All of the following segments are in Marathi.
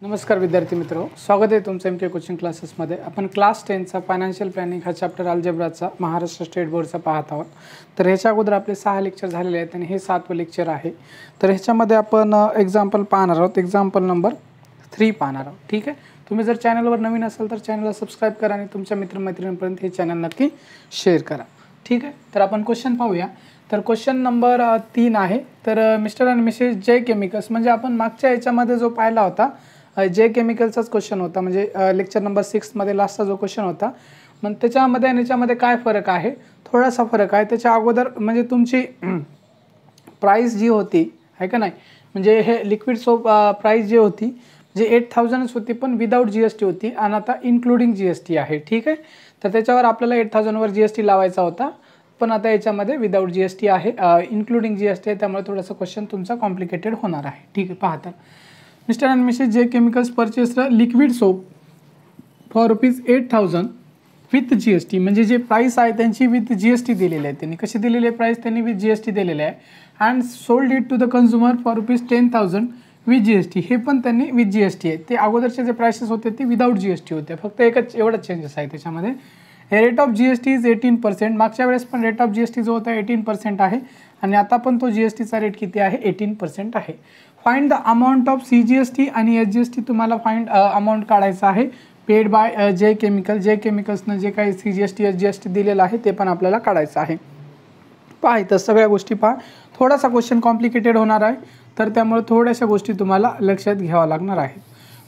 नमस्कार विद्यार्थी मित्रो, स्वागत आहे तुमचं एम के कोचिंग क्लासेसमध्ये। आपण क्लास 10चा फायनान्शियल प्लॅनिंग हा चॅप्टर अल्जेब्राचा महाराष्ट्र स्टेट बोर्डचा पाहत आहोत। तर ह्याच्या अगोदर आपले 6 लेक्चर झालेले आहेत आणि हे 7वे लेक्चर आहे। तर ह्याच्यामध्ये आपण एक्झाम्पल पाहणार आहोत, एक्झाम्पल नंबर 3 पाहणार आहोत। ठीक आहे, तुम्ही जर चॅनलवर नवीन असाल तर चॅनलला सबस्क्राइब करा आणि तुमच्या मित्रमैत्रिणींपर्यंत हे चॅनल नक्की शेअर करा। ठीक आहे, तर आपण क्वेश्चन पाहूया। तर क्वेश्चन नंबर 3 आहे। तर मिस्टर आणि मिसेस जे केमिकल्स, म्हणजे आपण मागच्या याच्यामध्ये जो पाहिला होता जे केमिकलचाच क्वेश्चन होता, म्हणजे लेक्चर नंबर 6 मध्ये लास्टचा जो क्वेश्चन होता, मग त्याच्यामध्ये आणि याच्यामध्ये काय फरक आहे, थोडासा फरक आहे। त्याच्या अगोदर म्हणजे तुमची प्राइस जी होती आहे का नाही, म्हणजे हे लिक्विड सोप प्राइस जी होती जे 8000 होती पण विदाउट जीएसटी होती आणि आता इन्क्लुडिंग जीएसटी आहे। ठीक आहे, तर त्याच्यावर आपल्याला 8000 वर जीएसटी लावायचा होता, पण आता याच्यामध्ये विदाउट जीएसटी आहे, इन्क्लुडिंग जीएसटी आहे, त्यामुळे थोडासा क्वेश्चन तुमचा कॉम्प्लिकेटेड होणार आहे। ठीक आहे, पाहता mister and Mrs. J Chemicals purchased a liquid soap for ₹8000 with GST, म्हणजे जे प्राइस आहे त्यांची विथ जीएसटी दिलेली आहे। त्यांनी कशी दिलेली आहे प्राइस, त्यांनी विथ जीएसटी दिलेली आहे। And sold it to the consumer for ₹10,000 with GST, हे पण त्यांनी विथ जीएसटी आहे। ते अगोदरचे जे प्राइसेस होते ते विदाउट जीएसटी होते, फक्त एकच एवढंच चेंजेस आहे त्याच्यामध्ये। रेट ऑफ जीएसटी इज 18%, मागच्या वेळेस पण रेट ऑफ जीएसटी जो होता 18% आहे आणि आता पण तो जीएसटीचा रेट किती आहे, 18% आहे। Find the amount of CGST आणि एसजीएसटी, तुम्हाला फाइंड अमाउंट काढायचा आहे पेड बाय जे केमिकल। जे केमिकल्सनं जे काही सीजीएसटी एसजीएसटी दिलेलं आहे ते पण आपल्याला काढायचं आहे। पहा इथं सगळ्या गोष्टी पहा, थोडासा क्वेश्चन कॉम्प्लिकेटेड होणार आहे, तर त्यामुळे थोड्याशा गोष्टी तुम्हाला लक्षात घ्यावा लागणार आहे।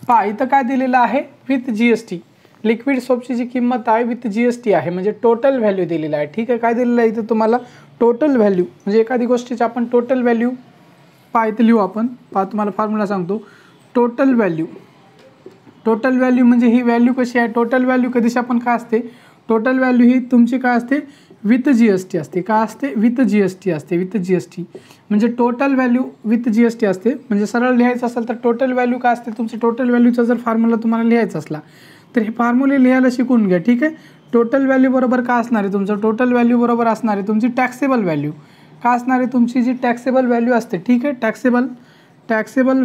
पहा इथं काय दिलेलं आहे, विथ जीएसटी लिक्विड सोपची जी किंमत आहे विथ जीएसटी आहे, म्हणजे टोटल व्हॅल्यू दिलेला आहे। ठीक आहे, काय दिलेलं आहे इथं तुम्हाला, टोटल व्हॅल्यू, म्हणजे एखादी गोष्टीची आपण टोटल व्हॅल्यू पहा इथं लिहू आपण। पहा तुम्हाला फॉर्म्युला सांगतो, टोटल व्हॅल्यू। टोटल व्हॅल्यू म्हणजे ही व्हॅल्यू कशी आहे, टोटल व्हॅल्यू कधीशी आपण काय असते, टोटल व्हॅल्यू ही तुमची काय असते, विथ जीएसटी असते। काय असते, विथ जीएसटी असते। विथ जीएसटी म्हणजे टोटल व्हॅल्यू विथ जीएसटी असते। म्हणजे सरळ लिहायचं असेल तर टोटल व्हॅल्यू काय असते, तुमचं टोटल व्हॅल्यूचा जर फॉर्म्युला तुम्हाला लिहायचा असला तर हे फॉर्म्युले लिहायला शिकून घ्या। ठीक आहे, टोटल व्हॅल्यू बरोबर काय असणार आहे, तुमचं टोटल व्हॅल्यू बरोबर असणार आहे तुमची टॅक्सेबल व्हॅल्यू। काय असणार आहे, तुमची जी टॅक्सेबल व्हॅल्यू असते। ठीक आहे, टॅक्सेबल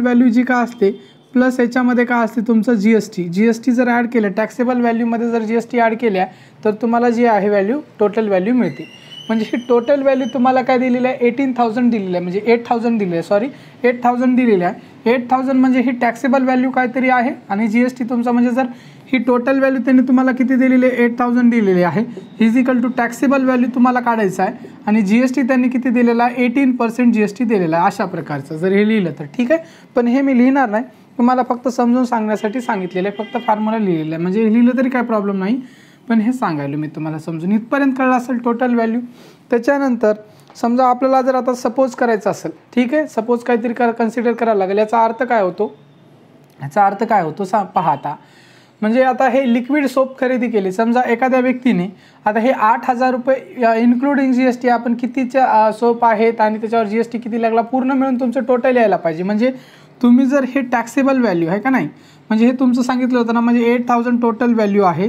व्हॅल्यू जी काय असते प्लस याच्यामध्ये काय असते तुमचं जीएसटी। जीएसटी जर ॲड केलं टॅक्सेबल व्हॅल्यूमध्ये, जर जीएसटी ॲड केल्या तर तुम्हाला जी आहे व्हॅल्यू टोटल व्हॅल्यू मिळते। म्हणजे ही टोटल व्हॅल्यू तुम्हाला काय दिलेलं आहे, 18,000 दिलेलं आहे, म्हणजे 8,000 दिलेलं आहे, सॉरी 8,000 दिलेलं आहे। 8,000 म्हणजे ही टॅक्सेबल व्हॅल्यू काहीतरी आहे आणि जीएसटी तुमचा, म्हणजे जर ही टोटल व्हॅल्यू त्यांनी तुम्हाला किती दिलेली आहे, 8,000 दिलेली आहे, इजिकल टू टॅक्सेबल व्हॅल्यू तुम्हाला काढायचं आहे आणि जीएसटी त्यांनी किती दिलेला आहे, 18% जीएसटी दिलेला आहे। अशा प्रकारचं जर हे लिहिलं तर ठीक आहे, पण हे मी लिहिणार नाही, तुम्हाला फक्त समजून सांगण्यासाठी सांगितलेलं आहे, फक्त फॉर्म्युला लिहिलेलं आहे, म्हणजे लिहिलं तरी काय प्रॉब्लेम नाही, पण हे सांगायला मी तुम्हाला समजून। इथपर्यंत कळलं असेल टोटल व्हॅल्यू। त्याच्यानंतर समजा आपल्याला जर आता सपोज करायचं असेल, ठीक आहे, सपोज काहीतरी कन्सिडर करायला लागेल, याचा अर्थ काय होतो, याचा अर्थ काय होतो पहा आता। म्हणजे आता हे लिक्विड सोप खरेदी केली, समजा एखाद्या व्यक्तीने, आता हे 8,000 रुपये इन्क्लुडिंग जीएसटी, आपण कितीच्या सोप आहेत आणि त्याच्यावर जीएसटी किती लागला पूर्ण मिळून तुमचं टोटल यायला पाहिजे। म्हणजे तुम्ही जर हे टॅक्सेबल व्हॅल्यू आहे का नाही, म्हणजे हे तुमचं सांगितलं होतं ना, म्हणजे 8,000 टोटल व्हॅल्यू आहे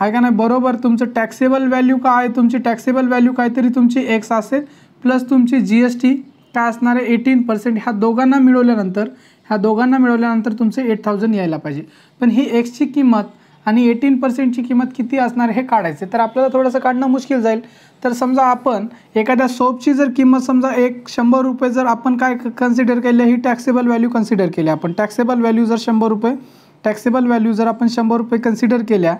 का नाही, बरोबर। तुमचं टॅक्सेबल व्हॅल्यू काय आहे, तुमची टॅक्सेबल व्हॅल्यू काहीतरी तुमची एक्स असेल प्लस तुमची जीएसटी काय असणार आहे, 18%। ह्या दोघांना मिळवल्यानंतर तुमचे 8,000 यायला पाहिजे। पण ही एक्सची किंमत आणि 18%ची किंमत किती असणार हे काढायचे, तर आपल्याला थोडंसं काढणं मुश्किल जाईल। तर समजा आपण एखाद्या सोपची जर किंमत समजा 100 रुपये जर आपण काय कन्सिडर केली, ही टॅक्सेबल व्हॅल्यू कन्सिडर केली आपण, टॅक्सेबल व्हॅल्यू जर 100 रुपये, टॅक्सेबल व्हॅल्यू जर आपण 100 रुपये कन्सिडर केल्या,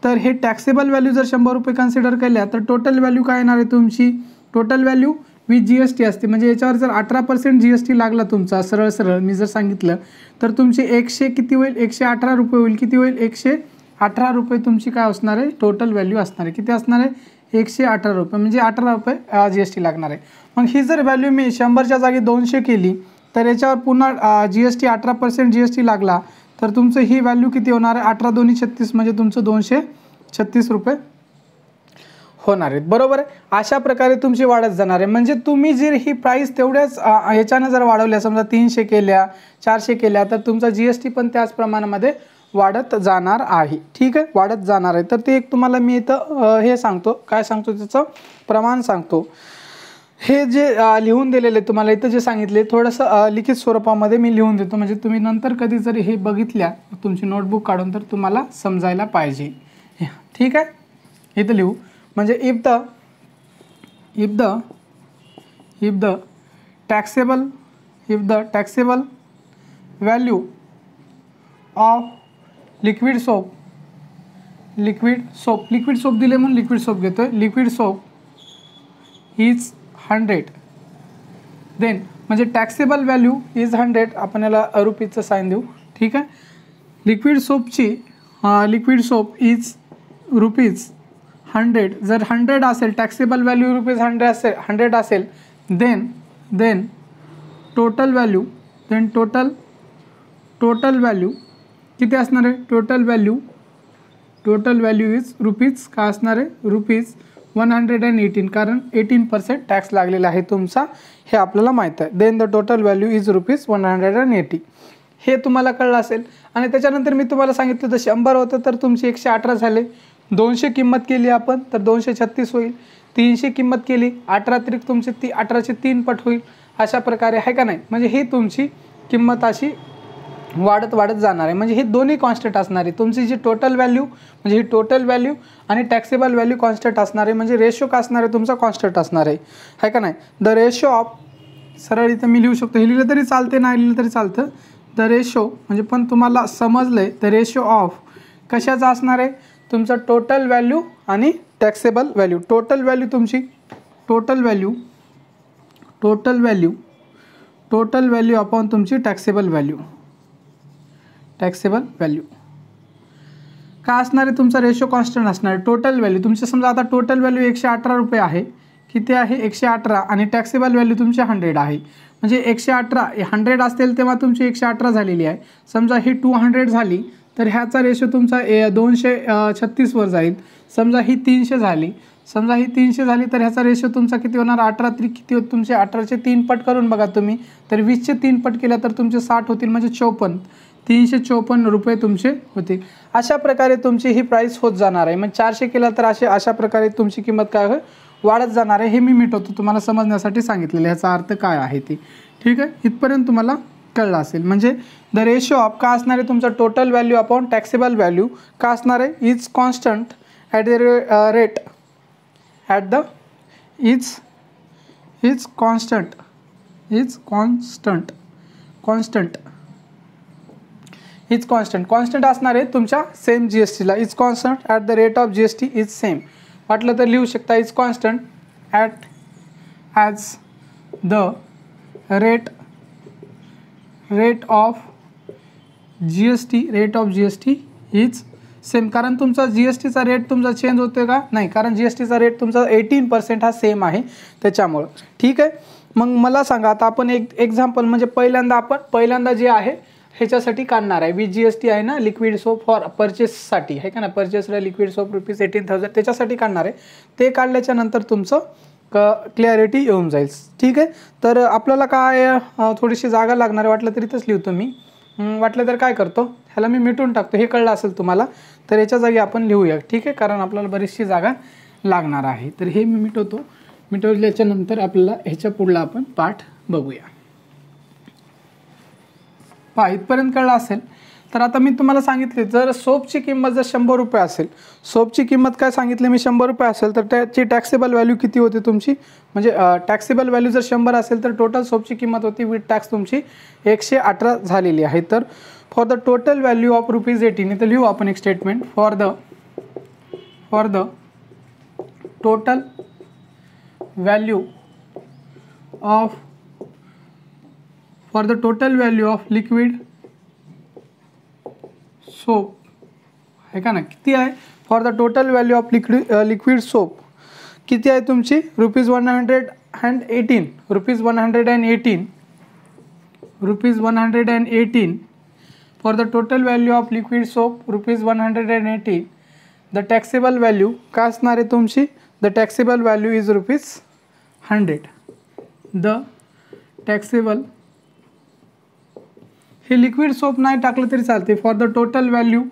तर हे टॅक्सेबल व्हॅल्यू जर 100 रुपये कन्सिडर केल्या तर टोटल व्हॅल्यू काय येणार आहे तुमची, टोटल व्हॅल्यू विथ जीएसटी असते। म्हणजे याच्यावर जर 18% जीएसटी लागला तुमचा, सरळ मी जर सांगितलं तर तुमची 100 किती होईल, 118 रुपये होईल। किती होईल, 118 रुपये तुमची काय असणार आहे, टोटल व्हॅल्यू असणार आहे। किती असणार आहे, 118 रुपये, म्हणजे 18 रुपये जीएसटी लागणार आहे। मग ही जर व्हॅल्यू मी 100च्या जागी 200 केली तर याच्यावर पुन्हा जीएसटी 18% जीएसटी लागला तर तुमचं ही व्हॅल्यू किती होणार आहे, 18 दोन्ही 36, म्हणजे तुमचं 236 रुपये होणार आहेत, बरोबर आहे। अशा प्रकारे तुमची वाढत जाणार आहे। म्हणजे तुम्ही जर ही प्राइस तेवढ्याच ह्याच्यानं जर वाढवल्या, समजा 300 केल्या, 400 केल्या, तर तुमचा जीएसटी पण त्याच प्रमाणामध्ये वाढत जाणार आहे। ठीक आहे, वाढत जाणार आहे। तर ते एक तुम्हाला मी इथं हे सांगतो, काय सांगतो, त्याचं प्रमाण सांगतो। हे जे लिहून दिलेले तुम्हाला इथं जे सांगितले थोडंसं लिखित स्वरूपामध्ये मी लिहून देतो, म्हणजे तुम्ही नंतर कधी जरी हे बघितल्या तुमची नोटबुक काढून तर तुम्हाला समजायला पाहिजे. ठीक आहे, इथं लिहू म्हणजे if the taxable value of liquid soap दिले म्हणून लिक्विड सोप घेतोय. लिक्विड सोप इज 100, देन म्हणजे टॅक्सेबल व्हॅल्यू इज 100, आपण याला रुपीजचं साईन देऊ. ठीक आहे, लिक्विड सोप इज रुपीज 100. जर 100 असेल, टॅक्सेबल व्हॅल्यू रुपीज 100 असेल, देन टोटल व्हॅल्यू किती असणार आहे? टोटल व्हॅल्यू इज रुपीज काय असणार आहे? रुपीज 118, कारण 18% टॅक्स लागलेला आहे तुमचा, हे आपल्याला माहीत आहे. Then the total value is rupees 180. हे तुम्हाला कळलं असेल. आणि त्याच्यानंतर मी तुम्हाला सांगितलं होतं 100 होतं तर तुमचे 118 झाले. 200 किंमत केली आपण तर 236 होईल. 300 किंमत केली, 18 त्रिक तुमची 18चे 3 पट होईल. अशा प्रकारे आहे का नाही? म्हणजे ही तुमची किंमत अशी वाढत जाणार आहे. म्हणजे हे दोन्ही कॉन्स्टंट असणार आहे. तुमची जी टोटल व्हॅल्यू म्हणजे ही टोटल व्हॅल्यू आणि टॅक्सेबल व्हॅल्यू कॉन्स्टंट असणार आहे. म्हणजे रेशो का असणार आहे? तुमचा कॉन्स्टंट असणार आहे का नाही? द रेशो ऑफ, सरळ इथं मी लिहू शकतो, हे लिहिलं तरी चालते, नाही लिहिलं तरी चालतं. द रेशो म्हणजे पण तुम्हाला समजलं आहे, द रेशो ऑफ कशाचा असणार आहे? तुमचा टोटल व्हॅल्यू आणि टॅक्सेबल व्हॅल्यू. टोटल व्हॅल्यू तुमची टोटल व्हॅल्यू अपॉन तुमची टॅक्सेबल व्हॅल्यू का असणार आहे? तुमचा रेशो कॉन्स्टंट असणार आहे. टोटल व्हॅल्यू तुमची समजा आता टोटल व्हॅल्यू 118 रुपये आहे. किती आहे? 118, आणि टॅक्सेबल व्हॅल्यू तुमची 100 आहे. म्हणजे 118 100 असेल तेव्हा तुमची 118 झालेली आहे. समजा ही 200 झाली तर ह्याचा रेशो तुमचा 236 वर जाईल. समजा ही 300 झाली तर ह्याचा रेशो तुमचा किती होणार? 18 त्रिक किती होत तुमचे? 18चे 3 पट करून बघा तुम्ही, तर 20चे 3 पट केला तर तुमचे 60 होतील, म्हणजे 354 रुपये तुमचे होतील. अशा प्रकारे तुमची ही प्राईस होत जाणार आहे. मग 400 केला तर अशा प्रकारे तुमची किंमत काय होईल? वाढत जाणार आहे. हे मी मिटवतो, तुम्हाला समजण्यासाठी सांगितलेलं, ह्याचा अर्थ काय आहे ते. ठीक आहे, इथपर्यंत तुम्हाला कळलं असेल. म्हणजे द रेशो ऑफ का असणार आहे? तुमचा total value upon taxable value का असणार आहे? Is constant at the rate constant असणार आहे तुमच्या सेम GSTला. Is constant at the rate of GST is same. वाटलं तर लिहू शकता, is constant as the rate of GST is same. कारण तुमचा GSTचा रेट तुमचा चेंज होतोय का? नाही, कारण GSTचा रेट तुमचा 18% हा सेम आहे त्याच्यामुळं. ठीक आहे, मग मला सांगा आता आपण एक एक्झाम्पल म्हणजे पहिल्यांदा जे आहे ह्याच्यासाठी काढणार आहे. विथ GST आहे ना, लिक्विड सोप फॉर परचेससाठी आहे का ना, परचेसला लिक्विड सोप रुपीज 18,000 त्याच्यासाठी काढणार आहे. ते काढल्याच्या नंतर तुमचं क्लॅरिटी येऊन जाईल. ठीक आहे, तर आपल्याला काय थोडीशी जागा लागणार आहे. वाटलं तरी इथंच लिहितो मी, वाटलं तर काय करतो, ह्याला मी मिटून टाकतो. हे कळलं असेल तुम्हाला, तर याच्या जागी आपण लिहूया. ठीक आहे, कारण आपल्याला बरीचशी जागा लागणार आहे. तर हे मी मिटवल्याच्या नंतर आपल्याला ह्याच्या पुढला आपण पाठ बघूया. इथपर्यंत कळलं असेल. तर आता मी तुम्हाला सांगितले, जर सोपची किंमत जर 100 रुपये असेल, सोपची किंमत काय सांगितली मी 100 रुपये असेल, तर त्याची टॅक्सेबल व्हॅल्यू किती होती तुमची? म्हणजे टॅक्सेबल व्हॅल्यू जर 100 असेल तर टोटल सोपची किंमत होती विथ टॅक्स तुमची 118 झालेली आहे. तर for the total value of rupees 18, इथं लिहू आपण एक statement. For the total value of liquid soap आहे का ना, किती आहे? For the total value of liquid soap किती आहे तुमची? Rupees 118. For the total value of liquid soap rupees 180. The taxable value का असणार आहे तुमची? The taxable value is rupees 100. The taxable, हे लिक्विड सोप नाही टाकलं तरी चालते. फॉर द टोटल व्हॅल्यू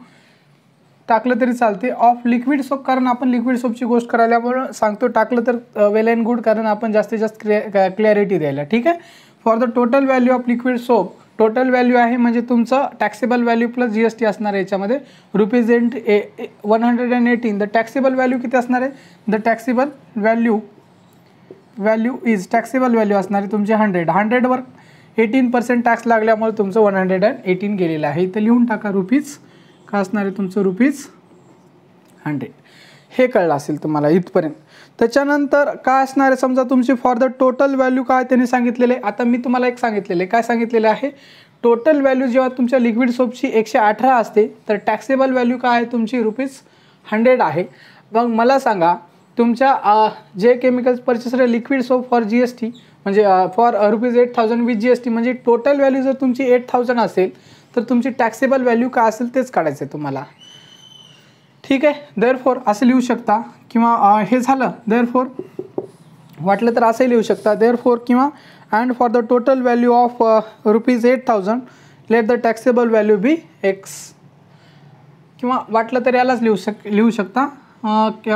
टाकलं तरी चालते. ऑफ लिक्विड सोप, कारण आपण लिक्विड सोपची गोष्ट करायला सांगतो, टाकलं तर वेल अँड गुड, कारण आपण जास्तीत जास्त क्लॅरिटी द्यायला. ठीक आहे. For the total value of liquid soap, total value आहे म्हणजे तुमचं टॅक्सेबल व्हॅल्यू प्लस GST असणार आहे याच्यामध्ये ₹118. द टॅक्सेबल व्हॅल्यू किती असणार आहे? The taxable value is taxable value असणार आहे तुमचे 100वर 18% टॅक्स लागल्यामुळे तुमचं 118 गेलेलं आहे. इथं लिहून टाका रुपीज, काय असणार आहे तुमचं ₹100. हे कळलं असेल तुम्हाला इथपर्यंत. त्याच्यानंतर काय असणार आहे, समजा तुमची फॉर द टोटल व्हॅल्यू काय त्यांनी सांगितलेले. आता मी तुम्हाला एक सांगितलेले, काय सांगितलेले आहे, टोटल व्हॅल्यू जेव्हा तुमच्या लिक्विड सोपची 118 असते तर टॅक्सेबल व्हॅल्यू काय आहे तुमची ₹100 आहे. मग मला सांगा तुमच्या जे chemicals purchaser liquid soap for GST म्हणजे फॉर ₹8,000 विथ GST, म्हणजे टोटल व्हॅल्यू जर तुमची 8,000 असेल तर तुमची टॅक्सेबल व्हॅल्यू काय असेल तेच काढायचं आहे तुम्हाला. ठीक आहे. देअरफॉर असं लिहू शकता, किंवा हे झालं देअरफॉर, वाटलं तर असंही लिहू शकता देअरफॉर, किंवा and for the total value of ₹8,000 let the taxable value be X, किंवा वाटलं तर यालाच लिहू शकता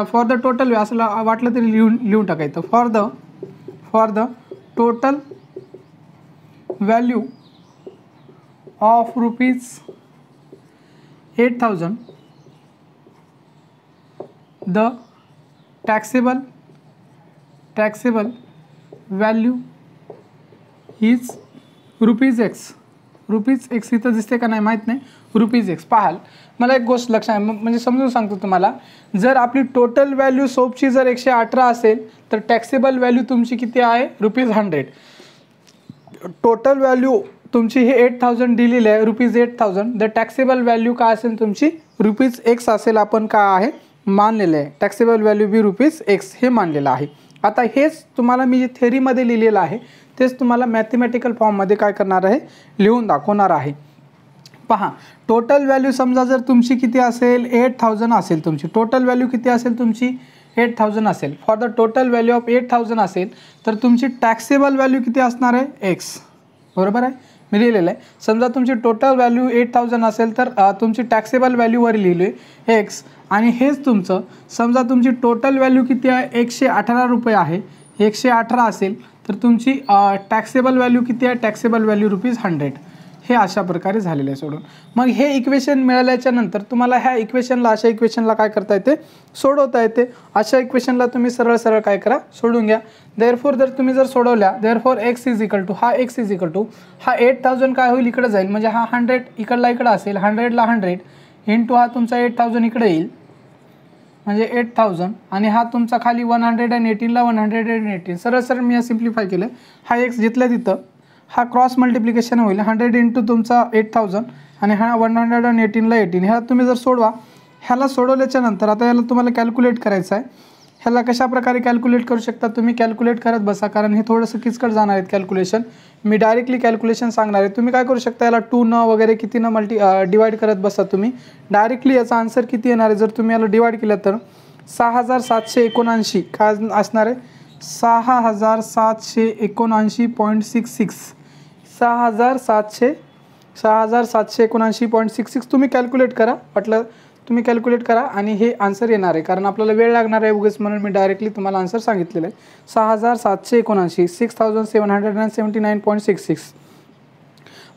फॉर द टोटल, असं वाटलं तरी लिहून टाकायचं. For the total value of ₹8,000 the taxable value is ₹X. ₹X इथं दिसते का नाही माहीत नाही, ₹X. पाहाल, मला एक गोष्ट लक्षात म्हणजे समजून सांगतो तुम्हाला, जर आपली टोटल व्हॅल्यू सोपची जर 118 असेल तर टॅक्सेबल व्हॅल्यू तुमची किती आहे ₹100. टोटल व्हॅल्यू तुमची हे 8,000 दिलेली आहे, ₹8,000. द टॅक्सेबल व्हॅल्यू काय असेल तुमची ₹X असेल, आपण काय आहे मानलेलं आहे, टॅक्सेबल व्हॅल्यू बी ₹X हे मानलेलं आहे. आता हेच तुम्हाला मी जे थेरीमध्ये लिहिलेलं आहे तेच तुम्हाला मॅथमॅटिकल फॉर्ममध्ये काय करणार आहे, लिहून दाखवणार आहे. पहा, टोटल व्हॅल्यू समजा जर तुमची किती असेल 8,000 असेल, तुमची टोटल व्हॅल्यू किती असेल तुमची 8,000 असेल. For the total value of 8,000 असेल तर तुमची टॅक्सेबल व्हॅल्यू किती असणार आहे X. बरोबर आहे, मी लिहिलेलं आहे. समजा तुमची टोटल व्हॅल्यू 8,000 असेल तर तुमची टॅक्सेबल व्हॅल्यूवर लिहिली आहे X, आणि हेच तुमचं समजा तुमची टोटल व्हॅल्यू किती आहे ₹118 आहे, 118 असेल तर तुमची टॅक्सेबल व्हॅल्यू किती आहे, टॅक्सेबल व्हॅल्यू ₹100. हे अशा प्रकारे झालेलं आहे सोडून. मग हे इक्वेशन मिळाल्याच्या नंतर तुम्हाला ह्या अशा इक्वेशनला काय करता येते, सोडवता येते. अशा इक्वेशनला तुम्ही सरळ काय करा, सोडून घ्या. देअरफॉर जर तुम्ही सोडवल्या, therefore X is equal to हा 8,000 काय होईल, इकडे जाईल, म्हणजे हा 100 इकडं असेल, 100ला 100 इंटू हा तुमचा 8,000 इकडे येईल, म्हणजे 8,000, आणि हा तुमचा खाली 118ला 118. सरळ मी सिम्प्लिफाय केलं. हा X जिथल्या तिथं हा क्रॉस मल्टिप्लिकेशन होईल, 100 इंटू तुमचा 8,000 आणि हा 118ला 18. ह्याला तुम्ही जर सोडवा, ह्याला सोडवल्याच्या नंतर आता याला तुम्हाला कॅल्क्युलेट करायचं आहे. ह्याला कशा प्रकारे कॅल्क्युलेट करू शकता तुम्ही, कॅल्क्युलेट करत बसा, कारण हे थोडंसं किचकट जाणार आहेत कॅल्क्युलेशन. मी डायरेक्टली कॅल्क्युलेशन सांगणार आहे. तुम्ही काय करू शकता, याला 2 न वगैरे किती न डिवाइड करत बसा तुम्ही. डायरेक्टली याचा आन्सर किती येणार आहे, जर तुम्ही याला डिवाइड केलं तर 6,779 काय असणार आहे, 6,779.66. 6,779.66 तुम्ही कॅल्क्युलेट करा, वाटलं तुम्ही कॅल्क्युलेट करा आणि हे आन्सर येणार आहे, कारण आपल्याला वेळ लागणार आहे उगाच, म्हणून मी डायरेक्टली तुम्हाला आन्सर सांगितलेलं आहे. 6,779 6,779.66.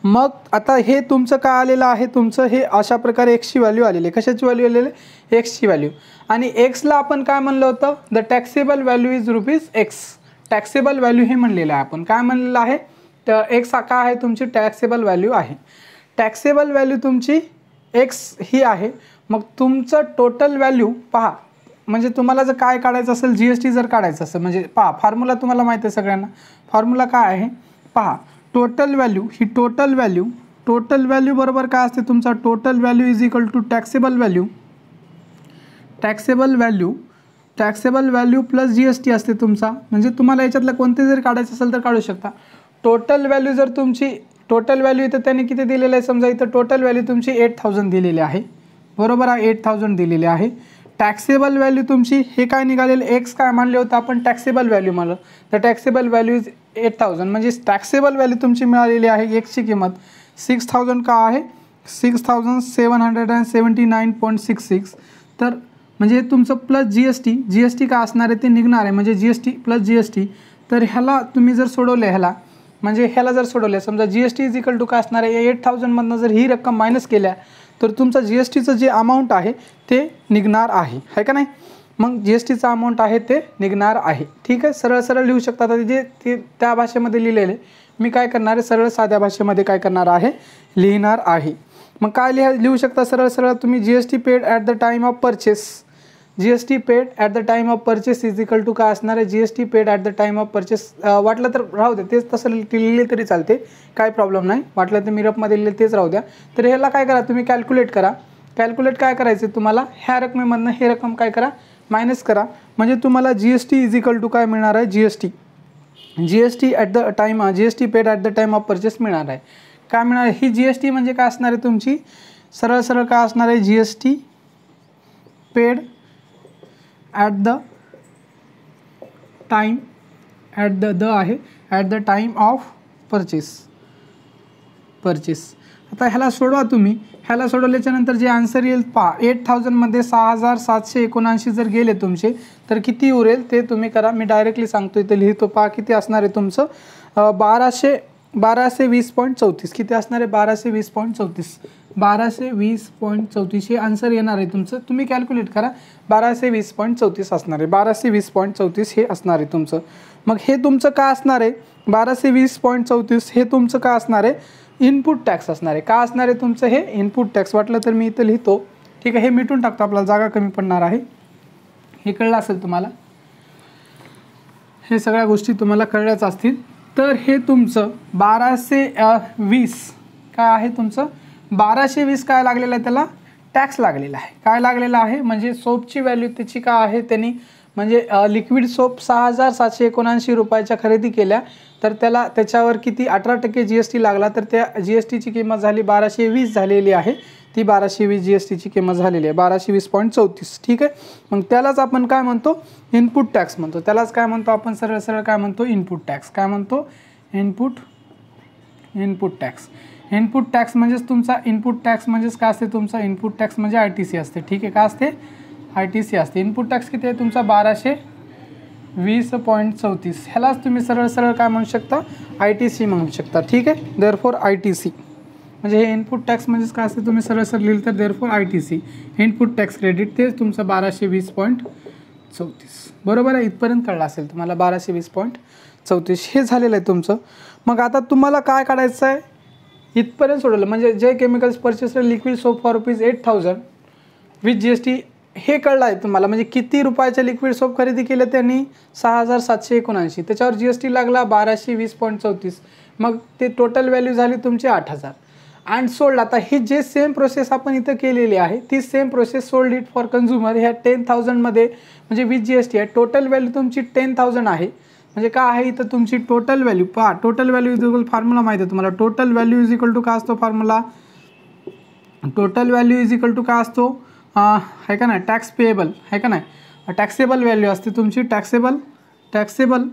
मग आता हे तुमचं काय आलेलं आहे, तुमचं हे अशा प्रकारे Xची व्हॅल्यू आलेली आहे. कशाची व्हॅल्यू आलेली आहे, Xची व्हॅल्यू. आणि Xला आपण काय म्हणलं होतं, the taxable value is ₹X. Taxable value हे म्हणलेलं आहे आपण, काय म्हणलेलं आहे, तर X काय आहे तुमची टॅक्सेबल व्हॅल्यू आहे. टॅक्सेबल व्हॅल्यू तुमची X ही आहे. मग तुमचं टोटल व्हॅल्यू पहा, म्हणजे तुम्हाला जर काय काढायचं असेल, GST जर काढायचं असेल, म्हणजे पहा फॉर्म्युला तुम्हाला माहिती आहे सगळ्यांना. फॉर्म्युला काय आहे पहा, टोटल व्हॅल्यू ही टोटल व्हॅल्यू बरोबर काय असते तुमचा, total value is equal to taxable value plus GST असते तुमचा. म्हणजे तुम्हाला याच्यातलं कोणते जर काढायचं असेल तर काढू शकता. टोटल व्हॅल्यू जर तुमची टोटल व्हॅल्यू इथं त्याने किती दिलेलं आहे, समजा इथं टोटल व्हॅल्यू तुमची 8,000 दिलेली आहे, बरोबर आहे, 8,000 दिलेली आहे. टॅक्सेबल व्हॅल्यू तुमची हे काय निघालेलं, X काय मानले होतं आपण, टॅक्सेबल व्हॅल्यू मानलं, तर टॅक्सेबल व्हॅल्यू इज 8,000. म्हणजे टॅक्सेबल व्हॅल्यू तुमची मिळालेली आहे, Xची किंमत 6,000 का आहे 6,779.66. तर म्हणजे तुमचं प्लस जी एस टी का असणार आहे ते निघणार आहे, म्हणजे G S T plus G S T. तर ह्याला तुम्ही जर सोडवले, ह्याला जर सोडवले, समजा G S T is equal to काय असणार आहे, 8,000मधनं जर ही रक्कम मायनस केल्या तर तुमचं जी एस टीचं जे अमाऊंट आहे ते निघणार आहे का नाही. मग जी एस टीचं अमाऊंट आहे ते निघणार आहे. ठीक आहे, सरळ सरळ लिहू शकता. आता जे ते त्या भाषेमध्ये लिहिलेले मी काय करणार आहे, सरळ साध्या भाषेमध्ये काय करणार आहे, लिहिणार आहे. मग काय लिहू शकता सरळ सरळ तुम्ही, G S T paid at the time of purchase, G S T paid at the time of purchase is equal to काय असणार आहे, G S T paid at the time of purchase. वाटलं तर राहू दे, तेच तसं लिहिले तरी चालते, काय प्रॉब्लेम नाही. वाटलं तर मिरपमध्ये लिहिले तेच राहू द्या. तर ह्याला काय करा, तुम्ही कॅल्क्युलेट करा. कॅल्क्युलेट काय करायचं तुम्हाला, ह्या रकमेमधनं हे रक्कम काय करा, मायनस करा. म्हणजे तुम्हाला G S T is equal to काय मिळणार आहे, G S T at the time, G S T paid at the time of purchase मिळणार आहे. काय मिळणार आहे, ही जी एस टी म्हणजे काय असणार आहे तुमची, सरळ सरळ काय असणार आहे, G S T paid at the time, at the time of purchase. आता ह्याला सोडवा तुम्ही. ह्याला सोडवल्याच्या नंतर जे आन्सर येईल पहा, 8,000मध्ये 6,779 जर गेले तुमचे तर किती उरेल ते तुम्ही करा. मी डायरेक्टली सांगतो, इथे लिहितो पहा किती असणार आहे तुमचं, 1220.34. किती असणार आहे, 1220.34. 1220.34 हे आन्सर येणार आहे तुमचं. तुम्ही कॅल्क्युलेट करा, 1220.34 असणार आहे. 1220.34 हे असणार आहे तुमचं. मग हे तुमचं काय असणार आहे, 1220.34 हे तुमचं काय असणार आहे, इनपुट टॅक्स असणार आहे. का असणार आहे तुमचं हे इनपुट टॅक्स. वाटलं तर मी इथं लिहितो. ठीक आहे, हे मिटून टाकतो, आपल्याला जागा कमी पडणार आहे. हे कळलं असेल तुम्हाला, हे सगळ्या गोष्टी तुम्हाला कळल्याच असतील. तर हे तुमचं 1220 काय आहे तुमचं, 1220 काय लागलेलं आहे, त्याला टॅक्स लागलेला आहे. काय लागलेला आहे म्हणजे सोपची व्हॅल्यू त्याची काय आहे, त्यांनी म्हणजे लिक्विड सोप 6,779 रुपयाच्या खरेदी केल्या तर त्याच्यावर किती 18% जी एस टी लागला. तर त्या जी एस टीची किंमत झाली 1220 झालेली आहे. ती 1220 जी एस टीची किंमत झालेली आहे 1220.34. ठीक आहे, मग त्यालाच आपण काय म्हणतो, इनपुट टॅक्स म्हणतो. त्यालाच काय म्हणतो आपण, सरळ सरळ काय म्हणतो, इनपुट टॅक्स. काय म्हणतो, इनपुट टॅक्स. इनपुट टॅक्स म्हणजेच तुमचा, इनपुट टॅक्स म्हणजेच काय असते तुमचा, इनपुट टॅक्स म्हणजे आय टी सी असते. ठीक आहे, काय असते, आय टी सी असते. इनपुट टॅक्स किती आहे तुमचा, 1220.34. ह्यालाच तुम्ही सरळ सरळ काय म्हणू शकता, आय टी सी म्हणू शकता. ठीक आहे, देअरफॉर आय टी सी म्हणजे हे इनपुट टॅक्स म्हणजेच काय असते, तुम्ही सरळ सरळ लिहिलं तर therefore I T C, input tax credit, तेच तुमचं 1220.34. बरोबर आहे, इथपर्यंत कळलं असेल तुम्हाला. 1220.34 हे झालेलं आहे तुमचं. मग आता तुम्हाला काय काढायचं आहे, इथपर्यंत सोडवलं म्हणजे जे chemicals purchase liquid soap for ₹8,000 with G S T हे कळलं आहे तुम्हाला. म्हणजे किती रुपयाचे लिक्विड सोप खरेदी केले त्यांनी, 6,779. त्याच्यावर जी एस टी लागला 1220.34. मग ते टोटल व्हॅल्यू झाली तुमची 8,000 अँड सोल्ड. आता ही जे सेम प्रोसेस आपण इथं केलेली आहे ती same process sold it for consumer ह्या 10,000मध्ये म्हणजे विथ जी एस टी आहे. टोटल व्हॅल्यू तुमची 10,000 आहे. म्हणजे काय आहे इथं तुमची टोटल व्हॅल्यू पहा, total value is equal formula माहिती आहे तुम्हाला. Total value is equal to काय असतो formula, total value is equal to काय असतो, आहे का नाही, टॅक्स पेएबल आहे का नाही, टॅक्सेबल व्हॅल्यू असते तुमची, taxable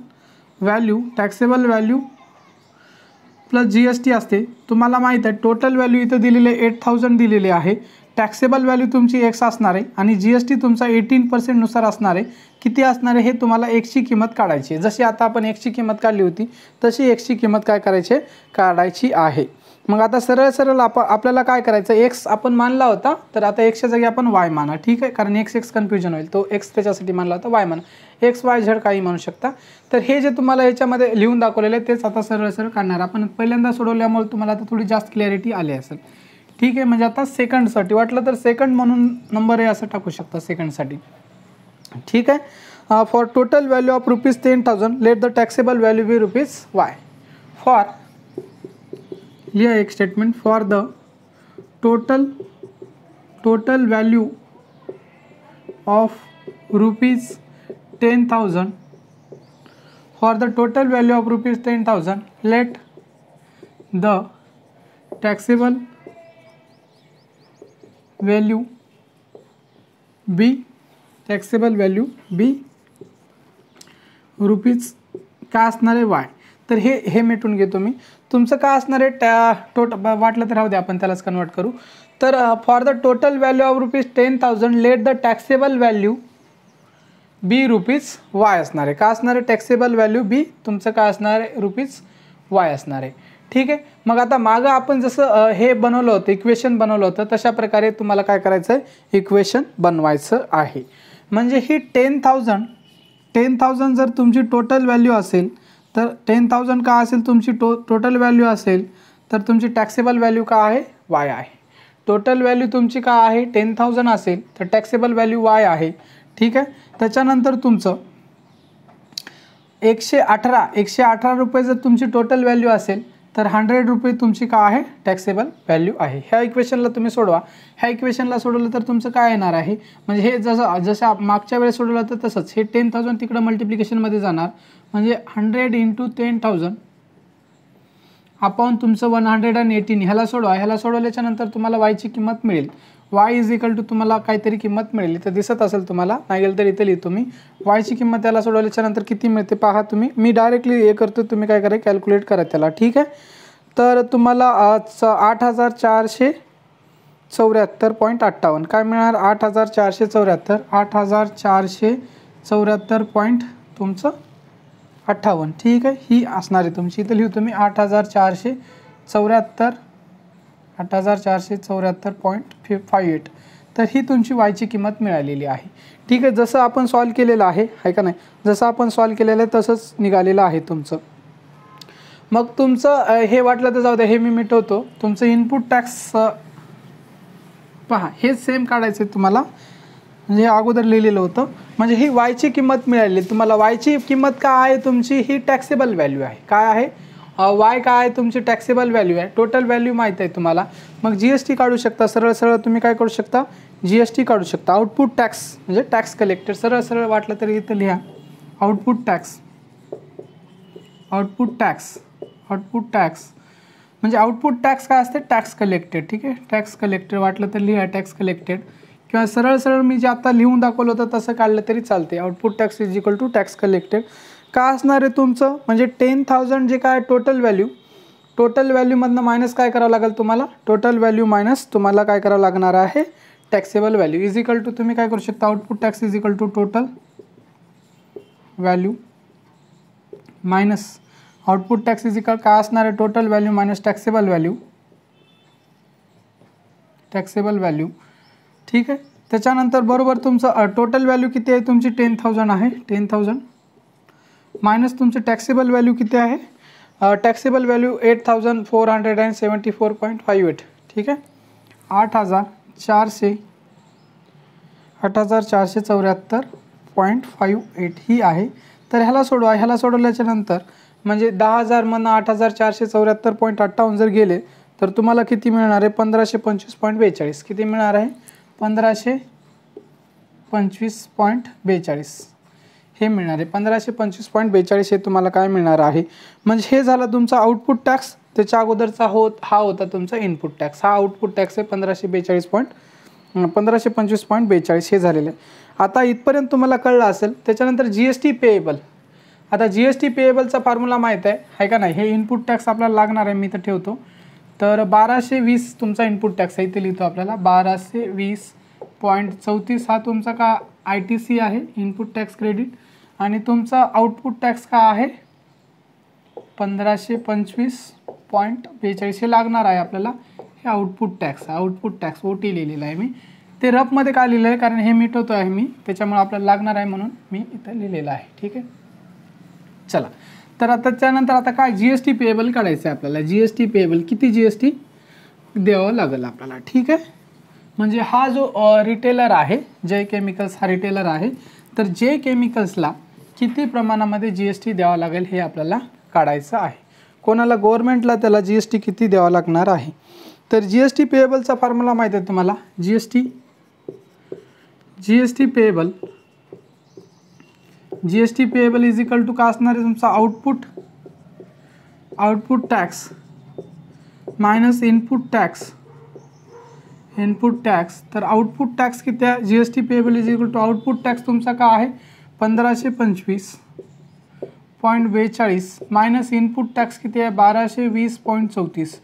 value plus G S T असते. तुम्हाला माहीत आहे टोटल व्हॅल्यू इथं दिलेले 8,000 दिलेले आहे. टॅक्सेबल व्हॅल्यू तुमची एक्स असणार आहे आणि जी एस टी तुमचा 18% नुसार असणार आहे. किती असणार आहे हे तुम्हाला एक्सची किंमत काढायची आहे. जशी आता आपण एक्सची किंमत काढली होती तशी एक्सची किंमत काय करायची काढायची आहे. मग आता सरळ सरळ आपल्याला काय करायचं, एक्स आपण मानला होता तर आता एक्सच्या जागी आपण वाय माना. ठीक आहे, कारण एक्स कन्फ्युजन होईल, तो एक्स त्याच्यासाठी मानला होता, वाय माना. एक्स वाय झेड काही म्हणू शकता. तर हे जे तुम्हाला याच्यामध्ये लिहून दाखवलेलं आहे तेच आता सरळ सरळ काढणार. आपण पहिल्यांदा सोडवल्यामुळे तुम्हाला आता थोडी जास्त क्लॅरिटी आली असेल. ठीक आहे, म्हणजे आता सेकंडसाठी वाटलं तर सेकंड म्हणून नंबर आहे असं टाकू शकता सेकंडसाठी. ठीक आहे, for total value of ₹10,000 let the taxable value be ₹Y. For लिहा एक statement, for the total value of ₹10,000 for the total value of ₹10,000 let the taxable value be rupees काय असणार आहे, वाय. तर हे मिटून घेतो मी. तुमचं काय असणार आहे वाटलं तर राहू द्या, आपण त्यालाच कन्वर्ट करू. तर for the total value of ₹10,000 let the taxable value be ₹Y असणार आहे. का असणार आहे? टॅक्सेबल व्हॅल्यू बी तुमचं काय असणार आहे? ₹Y असणार आहे. ठीक आहे. मग आता मागं आपण जसं हे बनवलं होतं, इक्वेशन बनवलं होतं, तशा प्रकारे तुम्हाला काय करायचं आहे? इक्वेशन बनवायचं आहे. म्हणजे ही 10,000 जर तुमची टोटल व्हॅल्यू असेल, तर 10,000 का असेल तुमची टोटल व्हॅल्यू असेल, तर तुमची टॅक्सेबल व्हॅल्यू का आहे? Y आहे. टोटल व्हॅल्यू तुमची का आहे? 10,000 असेल तर टॅक्सेबल व्हॅल्यू Y आहे. ठीक आहे. त्याच्यानंतर तुमचं 118 रुपये जर तुमची टोटल व्हॅल्यू असेल, तर 100 रुपये तुमची का आहे? टॅक्सेबल व्हॅल्यू आहे. ह्या इक्वेशनला तुम्ही सोडवा. ह्या इक्वेशनला सोडवलं तर तुमचं काय येणार आहे? म्हणजे हे जसं मागच्या वेळेस सोडवलं होतं तसंच हे 10,000 तिकडं मल्टिप्लिकेशनमध्ये जाणार. म्हणजे 100 × 10,000 अपॉन तुमचं 118. ह्याला सोडवा. ह्याला सोडवल्याच्या नंतर तुम्हाला वायची किंमत मिळेल. y = तुम्हाला काहीतरी किंमत मिळेल. इथं दिसत असेल तुम्हाला, नाही गेलं तर इथं लिहितो मी. वायची किंमत त्याला सोडवल्याच्या नंतर किती मिळते पहा तुम्ही. मी डायरेक्टली हे करतो, तुम्ही काय करा कॅल्क्युलेट करा त्याला. ठीक आहे. तर तुम्हाला 8,474.58 काय मिळणार? 8,474 तुमचं 58. ठीक आहे. ही असणार आहे तुमची. इथं लिहू तुम्ही 8,474.58. तर ही तुमची वायची किंमत मिळालेली आहे. ठीक आहे. जसं आपण सॉल्व केलेलं आहे का नाही, जसं आपण सॉल्व केलेलं आहे तसंच निघालेलं आहे तुमचं. मग तुमचं हे वाटलं तर जाऊ द्या, हे मी मिटवतो. तुमचं इनपुट टॅक्स पहा, हे सेम काढायचं आहे तुम्हाला. म्हणजे अगोदर लिहिलेलं होतं. म्हणजे ही वायची किंमत मिळाली तुम्हाला. वायची किंमत काय आहे तुमची? ही टॅक्सेबल व्हॅल्यू आहे. काय आहे? वाय काय आहे तुमची? टॅक्सेबल व्हॅल्यू आहे. टोटल व्हॅल्यू माहीत आहे तुम्हाला. मग GST काढू शकता. सरळ तुम्ही काय करू शकता? GST काढू शकता. आउटपुट टॅक्स म्हणजे टॅक्स कलेक्टेड. सरळ वाटलं तरी इथं लिहा आउटपुट टॅक्स म्हणजे आउटपुट टॅक्स काय असते? Tax collected. ठीक आहे. टॅक्स कलेक्टेड वाटलं तर लिहा टॅक्स कलेक्टेड, किंवा सरळ मी जे आता लिहून दाखवलं होतं तसं काढलं तरी चालते. Output tax = tax collected. का असणार आहे तुमचं? म्हणजे 10,000 जे काय टोटल व्हॅल्यूमधनं मायनस काय करावं लागेल तुम्हाला? टोटल व्हॅल्यू मायनस तुम्हाला काय करावं लागणार आहे? टॅक्सेबल व्हॅल्यू = तुम्ही काय करू शकता? Output tax = total value minus output tax काय असणार आहे? Total value minus taxable value. ठीक आहे. त्याच्यानंतर बरोबर तुमचं टोटल व्हॅल्यू किती आहे तुमची? 10,000 आहे. 10,000 मायनस तुमची टॅक्सेबल व्हॅल्यू किती आहे? Taxable value 8,474.58. ठीक आहे. 8,474.58 ही आहे. तर ह्याला सोडवा. ह्याला सोडवल्याच्या नंतर म्हणजे 10,000 मधनं 8,474.58 जर गेले तर तुम्हाला किती मिळणार आहे? 1,525.42. किती मिळणार आहे? 1,525.42 हे मिळणार आहे. 1,525.42 हे तुम्हाला काय मिळणार आहे? म्हणजे हे झालं तुमचा आउटपुट टॅक्स. त्याच्या अगोदरचा हा होता तुमचा इनपुट टॅक्स. हा आउटपुट टॅक्स आहे 1,525.42 हे झालेलं आहे. आता इथपर्यंत तुम्हाला कळलं असेल. त्याच्यानंतर GST पेएबल. आता GST पेएबलचा फॉर्म्युला माहीत आहे का नाही? हे इनपुट टॅक्स आपल्याला लागणार आहे. मी इथं ठेवतो. तर 1,220 तुमचा इनपुट टॅक्स आहे. इथे लिहितो आपल्याला 1,220.34 हा तुमचा का ITC आहे, इनपुट टॅक्स क्रेडिट. आणि तुमचा आउटपुट टॅक्स का आहे? 1,525.42 हे लागणार आहे आपल्याला. हे आउटपुट टॅक्स OT लिहिलेलं आहे मी. ते रफमध्ये काय लिहिलं आहे? कारण हे मिटवतो आहे मी, त्याच्यामुळे आपल्याला लागणार आहे म्हणून मी इथं लिहिलेलं आहे. ठीक आहे. चला, तर आता त्यानंतर आता काय GST पेएबल काढायचं आहे आपल्याला. GST पेएबल किती GST द्यावं लागेल आपल्याला. ठीक आहे. म्हणजे हा जो रिटेलर आहे, जय केमिकल्स हा रिटेलर आहे. तर जय केमिकल्सला किती प्रमाणामध्ये GST द्यावा लागेल हे आपल्याला काढायचं आहे. कोणाला? गव्हर्नमेंटला. त्याला GST किती द्यावा लागणार आहे? तर GST पेएबलचा फॉर्म्युला माहीत आहे तुम्हाला. GST पेएबल = का असणार आहे तुमचा? Output tax minus input tax. तर आउटपुट टॅक्स किती आहे? GST पेएबल = आउटपुट टॅक्स तुमचा का आहे? 12.42 मायनस इनपुट टॅक्स किती आहे 1220.34.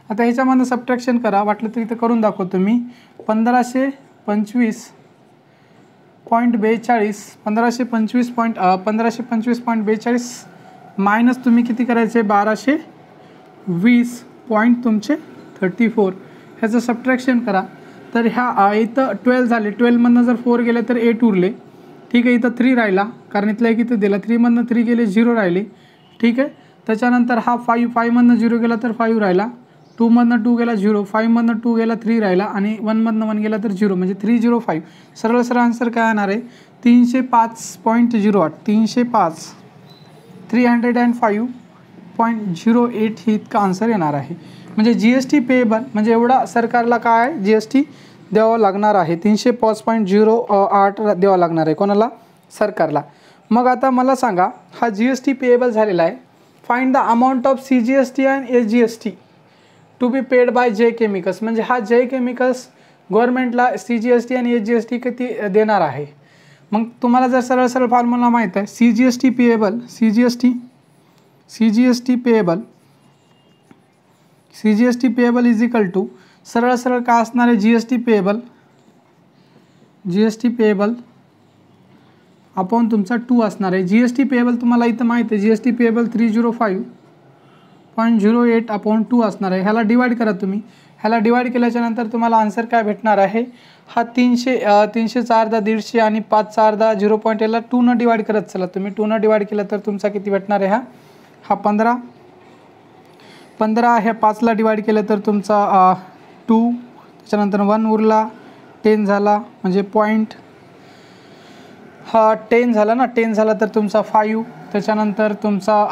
आता ह्याच्यामधनं सबट्रॅक्शन करा, वाटलं तर इथं करून दाखवतो मी. 1525.42 1525.42 मायनस तुम्ही किती करायचे 1220.34 ह्याचं सबट्रॅक्शन करा. तर ह्या इथं 12 झाले, 12मधनं जर 4 गेले तर 8 उरले. ठीक आहे, इथं 3 राहिला कारण इथला एक इथं दिला, 3मधनं 3 गेले 0 राहिले. ठीक आहे, त्याच्यानंतर हा 5मधनं 0 गेला तर 5 राहिला, 2मधनं 2 गेला 0, 5मधनं 2 गेला 3 राहिला आणि 1मधनं 1 गेला तर 0 म्हणजे 305. सरळ सरळ आन्सर काय येणार आहे 305.08 305 305.08 ही इतका आन्सर येणार आहे. म्हणजे GST पेएबल म्हणजे एवढा सरकारला काय आहे GST द्यावं लागणार आहे, 305.08 द्यावं लागणार आहे कोणाला सरकारला. मग आता मला सांगा हा GST पेएबल झालेला आहे. Find the amount of CGST and SGST to be paid by J chemicals. म्हणजे हा J केमिकल्स गव्हर्नमेंटला CGST आणि SGST किती देणार आहे. मग तुम्हाला जर सरळ सरळ फॉर्म्युला माहीत आहे CGST payable is equal to सरळ सरळ काय असणार आहे GST पेएबल अपॉन तुमचा 2 असणार आहे. GST पेएबल तुम्हाला इथं माहिती आहे GST पेएबल 305.08 अपॉन 2 असणार आहे. ह्याला डिवाइड करा तुम्ही. ह्याला डिवाइड केल्याच्या नंतर तुम्हाला आन्सर काय भेटणार आहे हा 300चा अर्धा 150 आणि 5चा अर्धा 0. याला 2 डिवाइड करत चला तुम्ही. 2 डिवाइड केलं तर तुमचा किती भेटणार आहे हा 15 ह्या 5ला डिवाइड केलं तर तुमचा 2, त्याच्यानंतर 1 उरला, 10 झाला म्हणजे पॉईंट 10 झाला ना, 10 झाला तर तुमचा 5, त्याच्यानंतर तुमचा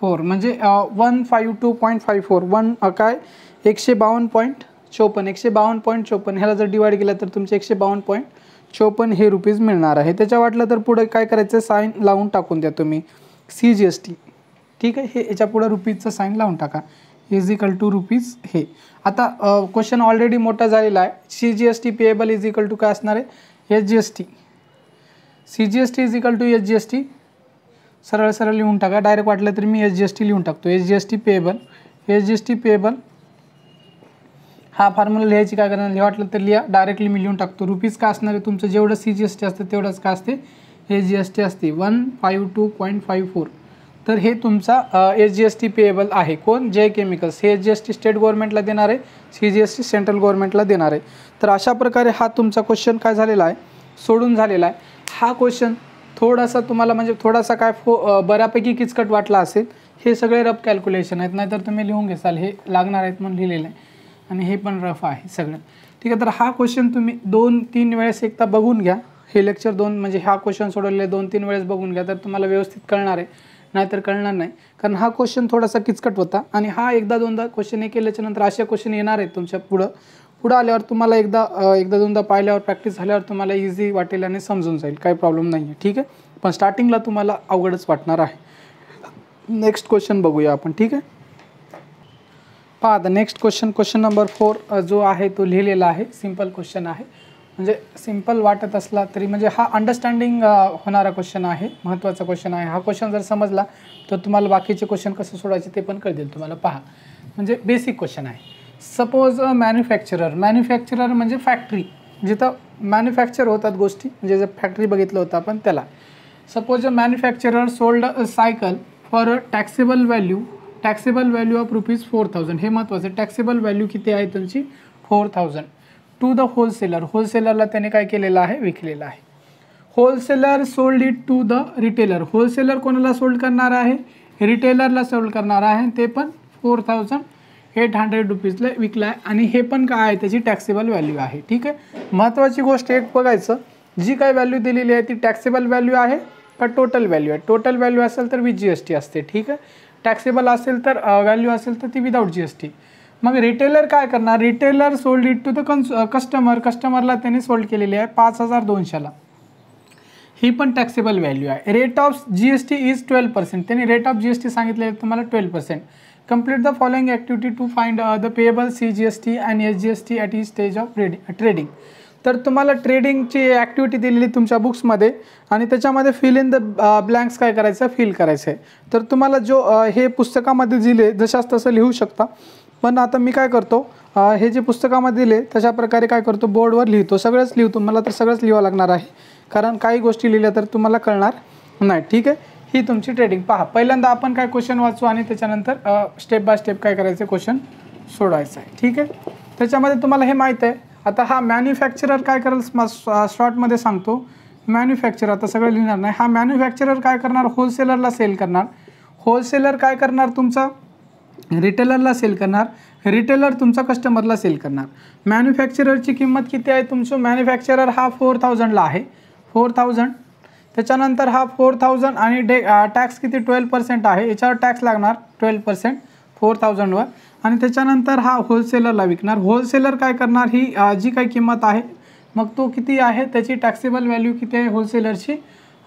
4 म्हणजे 152.54 काय 152.54 ह्याला जर डिवाइड केलं तर तुमचे 152.54 हे रुपीज मिळणार आहे. त्याच्या वाटलं तर पुढे काय करायचं साईन लावून टाकून द्या तुम्ही CGST. ठीक आहे, हे याच्या पुढे रुपीजचं साईन लावून टाका इज इक्वल टू रुपीज हे. आता क्वेश्चन ऑलरेडी मोठा झालेला आहे. CGST payable is equal to काय असणार आहे SGST. CGST is equal to SGST सरळ सरळ लिहून टाका. डायरेक्ट वाटलं तर मी SGST लिहून टाकतो. SGST पेएबल हा फॉर्म्युला लिहायची काय करणार लिहा वाटलं तर लिहा, डायरेक्टली मी लिहून टाकतो. रुपीज काय असणार आहे तुमचं जेवढं CGST असतं तेवढंच काय असते SGST असते 152.54. तर हे तुमचा SGST पेएबल आहे. कोण J केमिकल्स. हे SGST स्टेट गव्हर्नमेंटला देणार आहे, CGST सेंट्रल गव्हर्नमेंटला देणार आहे. तर अशा प्रकारे हा तुमचा क्वेश्चन काय झालेला आहे सोडून झालेला आहे. हा क्वेश्चन थोडासा तुम्हाला म्हणजे थोडासा काय बऱ्यापैकी किचकट वाटला असेल. हे सगळे रफ कॅल्क्युलेशन आहेत, नाहीतर तुम्ही लिहून घेसाल हे लागणार आहेत म्हणून लिहिलेलं आहे आणि हे पण रफ आहे सगळं. ठीक आहे, तर हा क्वेश्चन तुम्ही 2-3 वेळेस एकदा बघून घ्या. हे लेक्चर 2 म्हणजे हा क्वेश्चन सोडवलेले 2-3 वेळेस बघून घ्या तर तुम्हाला व्यवस्थित कळणार आहे, नाहीतर कळणार नाही. कारण हा क्वेश्चन थोडासा किचकट होता आणि हा एकदा दोनदा क्वेश्चन हे केल्याच्या नंतर असे क्वेश्चन येणार आहेत तुमच्या पुढं आल्यावर तुम्हाला एकदा दोनदा पाहिल्यावर प्रॅक्टिस झाल्यावर तुम्हाला इझी वाटेल आणि समजून जाईल, काही प्रॉब्लेम नाही आहे. ठीक आहे, पण स्टार्टिंगला तुम्हाला अवघडच वाटणार आहे. नेक्स्ट क्वेश्चन बघूया आपण. ठीक आहे, पहा आता नेक्स्ट क्वेश्चन नंबर 4 जो आहे तो लिहिलेला आहे. सिंपल क्वेश्चन आहे, म्हणजे सिंपल वाटत असला तरी म्हणजे हा अंडरस्टँडिंग होणारा क्वेश्चन आहे, महत्त्वाचा क्वेश्चन आहे. हा क्वेश्चन जर समजला तर तुम्हाला बाकीचे क्वेश्चन कसं सोडायचे ते पण कळतील तुम्हाला. पहा म्हणजे बेसिक क्वेश्चन आहे. सपोज मॅन्युफॅक्चरर म्हणजे फॅक्टरी जिथं मॅन्युफॅक्चर होतात गोष्टी, म्हणजे जर फॅक्टरी बघितलं होतं आपण त्याला. Suppose manufacturer sold a cycle for a taxable value of rupees 4000. हे महत्त्वाचं. टॅक्सेबल व्हॅल्यू किती आहे तुमची 4000 टू द होलसेलरला त्याने काय केलेलं आहे विकलेलं आहे. Wholesaler sold it to the retailer. Wholesaler कोणाला सोल्ड करणार आहे रिटेलरला सोल्ड करणार आहे, ते पण 4800 रुपीजला विकला आहे आणि हे पण काय आहे त्याची टॅक्सेबल व्हॅल्यू आहे. ठीक आहे, महत्त्वाची गोष्ट एक बघायचं जी काय व्हॅल्यू दिलेली आहे ती टॅक्सेबल व्हॅल्यू आहे का टोटल व्हॅल्यू आहे. टोटल व्हॅल्यू असेल तर विथ GST असते. ठीक आहे, टॅक्सेबल असेल तर व्हॅल्यू असेल तर ती विदाउट GST. मग रिटेलर काय करणार, retailer sold it to the कस्टमरला त्याने सोल्ड केलेली आहे 5200ला. ही पण टॅक्सेबल व्हॅल्यू आहे. Rate of GST is 12%. त्यांनी रेट ऑफ GST सांगितले आहे तुम्हाला 12%. Complete the following activity to find the payable CGST and SGST at each stage of trading. तर तुम्हाला ट्रेडिंगची ॲक्टिव्हिटी दिलेली तुमच्या बुक्समध्ये आणि त्याच्यामध्ये फिल इन द ब्लँक्स काय करायचं फिल करायचं आहे. तर तुम्हाला जो हे पुस्तकामध्ये दिले जशाच तसं लिहू शकता. पण आता मी काय करतो, हे जे पुस्तकामध्ये दिले तशा प्रकारे काय करतो बोर्डवर लिहितो. सगळंच लिहितो, मला तर सगळंच लिहावं लागणार आहे कारण काही गोष्टी लिहिल्या तर तुम्हाला कळणार नाही. ठीक आहे, ही तुमची ट्रेडिंग. पहा, पहिल्यांदा आपण काय क्वेश्चन वाचू आणि त्याच्यानंतर स्टेप बाय स्टेप काय करायचं क्वेश्चन सोडवायचं आहे. ठीक आहे, त्याच्यामध्ये तुम्हाला हे माहीत आहे. आता हा मॅन्युफॅक्चरर काय करेल शॉर्टमध्ये सांगतो. मॅन्युफॅक्चरर आता सगळं लिहिणार नाही. हा मॅन्युफॅक्चरर काय करणार होलसेलरला सेल करणार. होलसेलर काय करणार तुमचा रिटेलरला सेल करणार. रिटेलर तुमचा कस्टमरला सेल करणार. मॅन्युफॅक्चररची किंमत किती आहे तुमचं मॅन्युफॅक्चरर हा 4000ला आहे 4000. त्याच्यानंतर हा 4000 आणि टॅक्स किती 12% आहे. याच्यावर टॅक्स लागणार 12% 4000वर. आणि त्याच्यानंतर हा होलसेलरला विकणार. होलसेलर काय करणार ही जी काही किंमत आहे मग तो किती आहे त्याची टॅक्सेबल व्हॅल्यू किती आहे होलसेलरची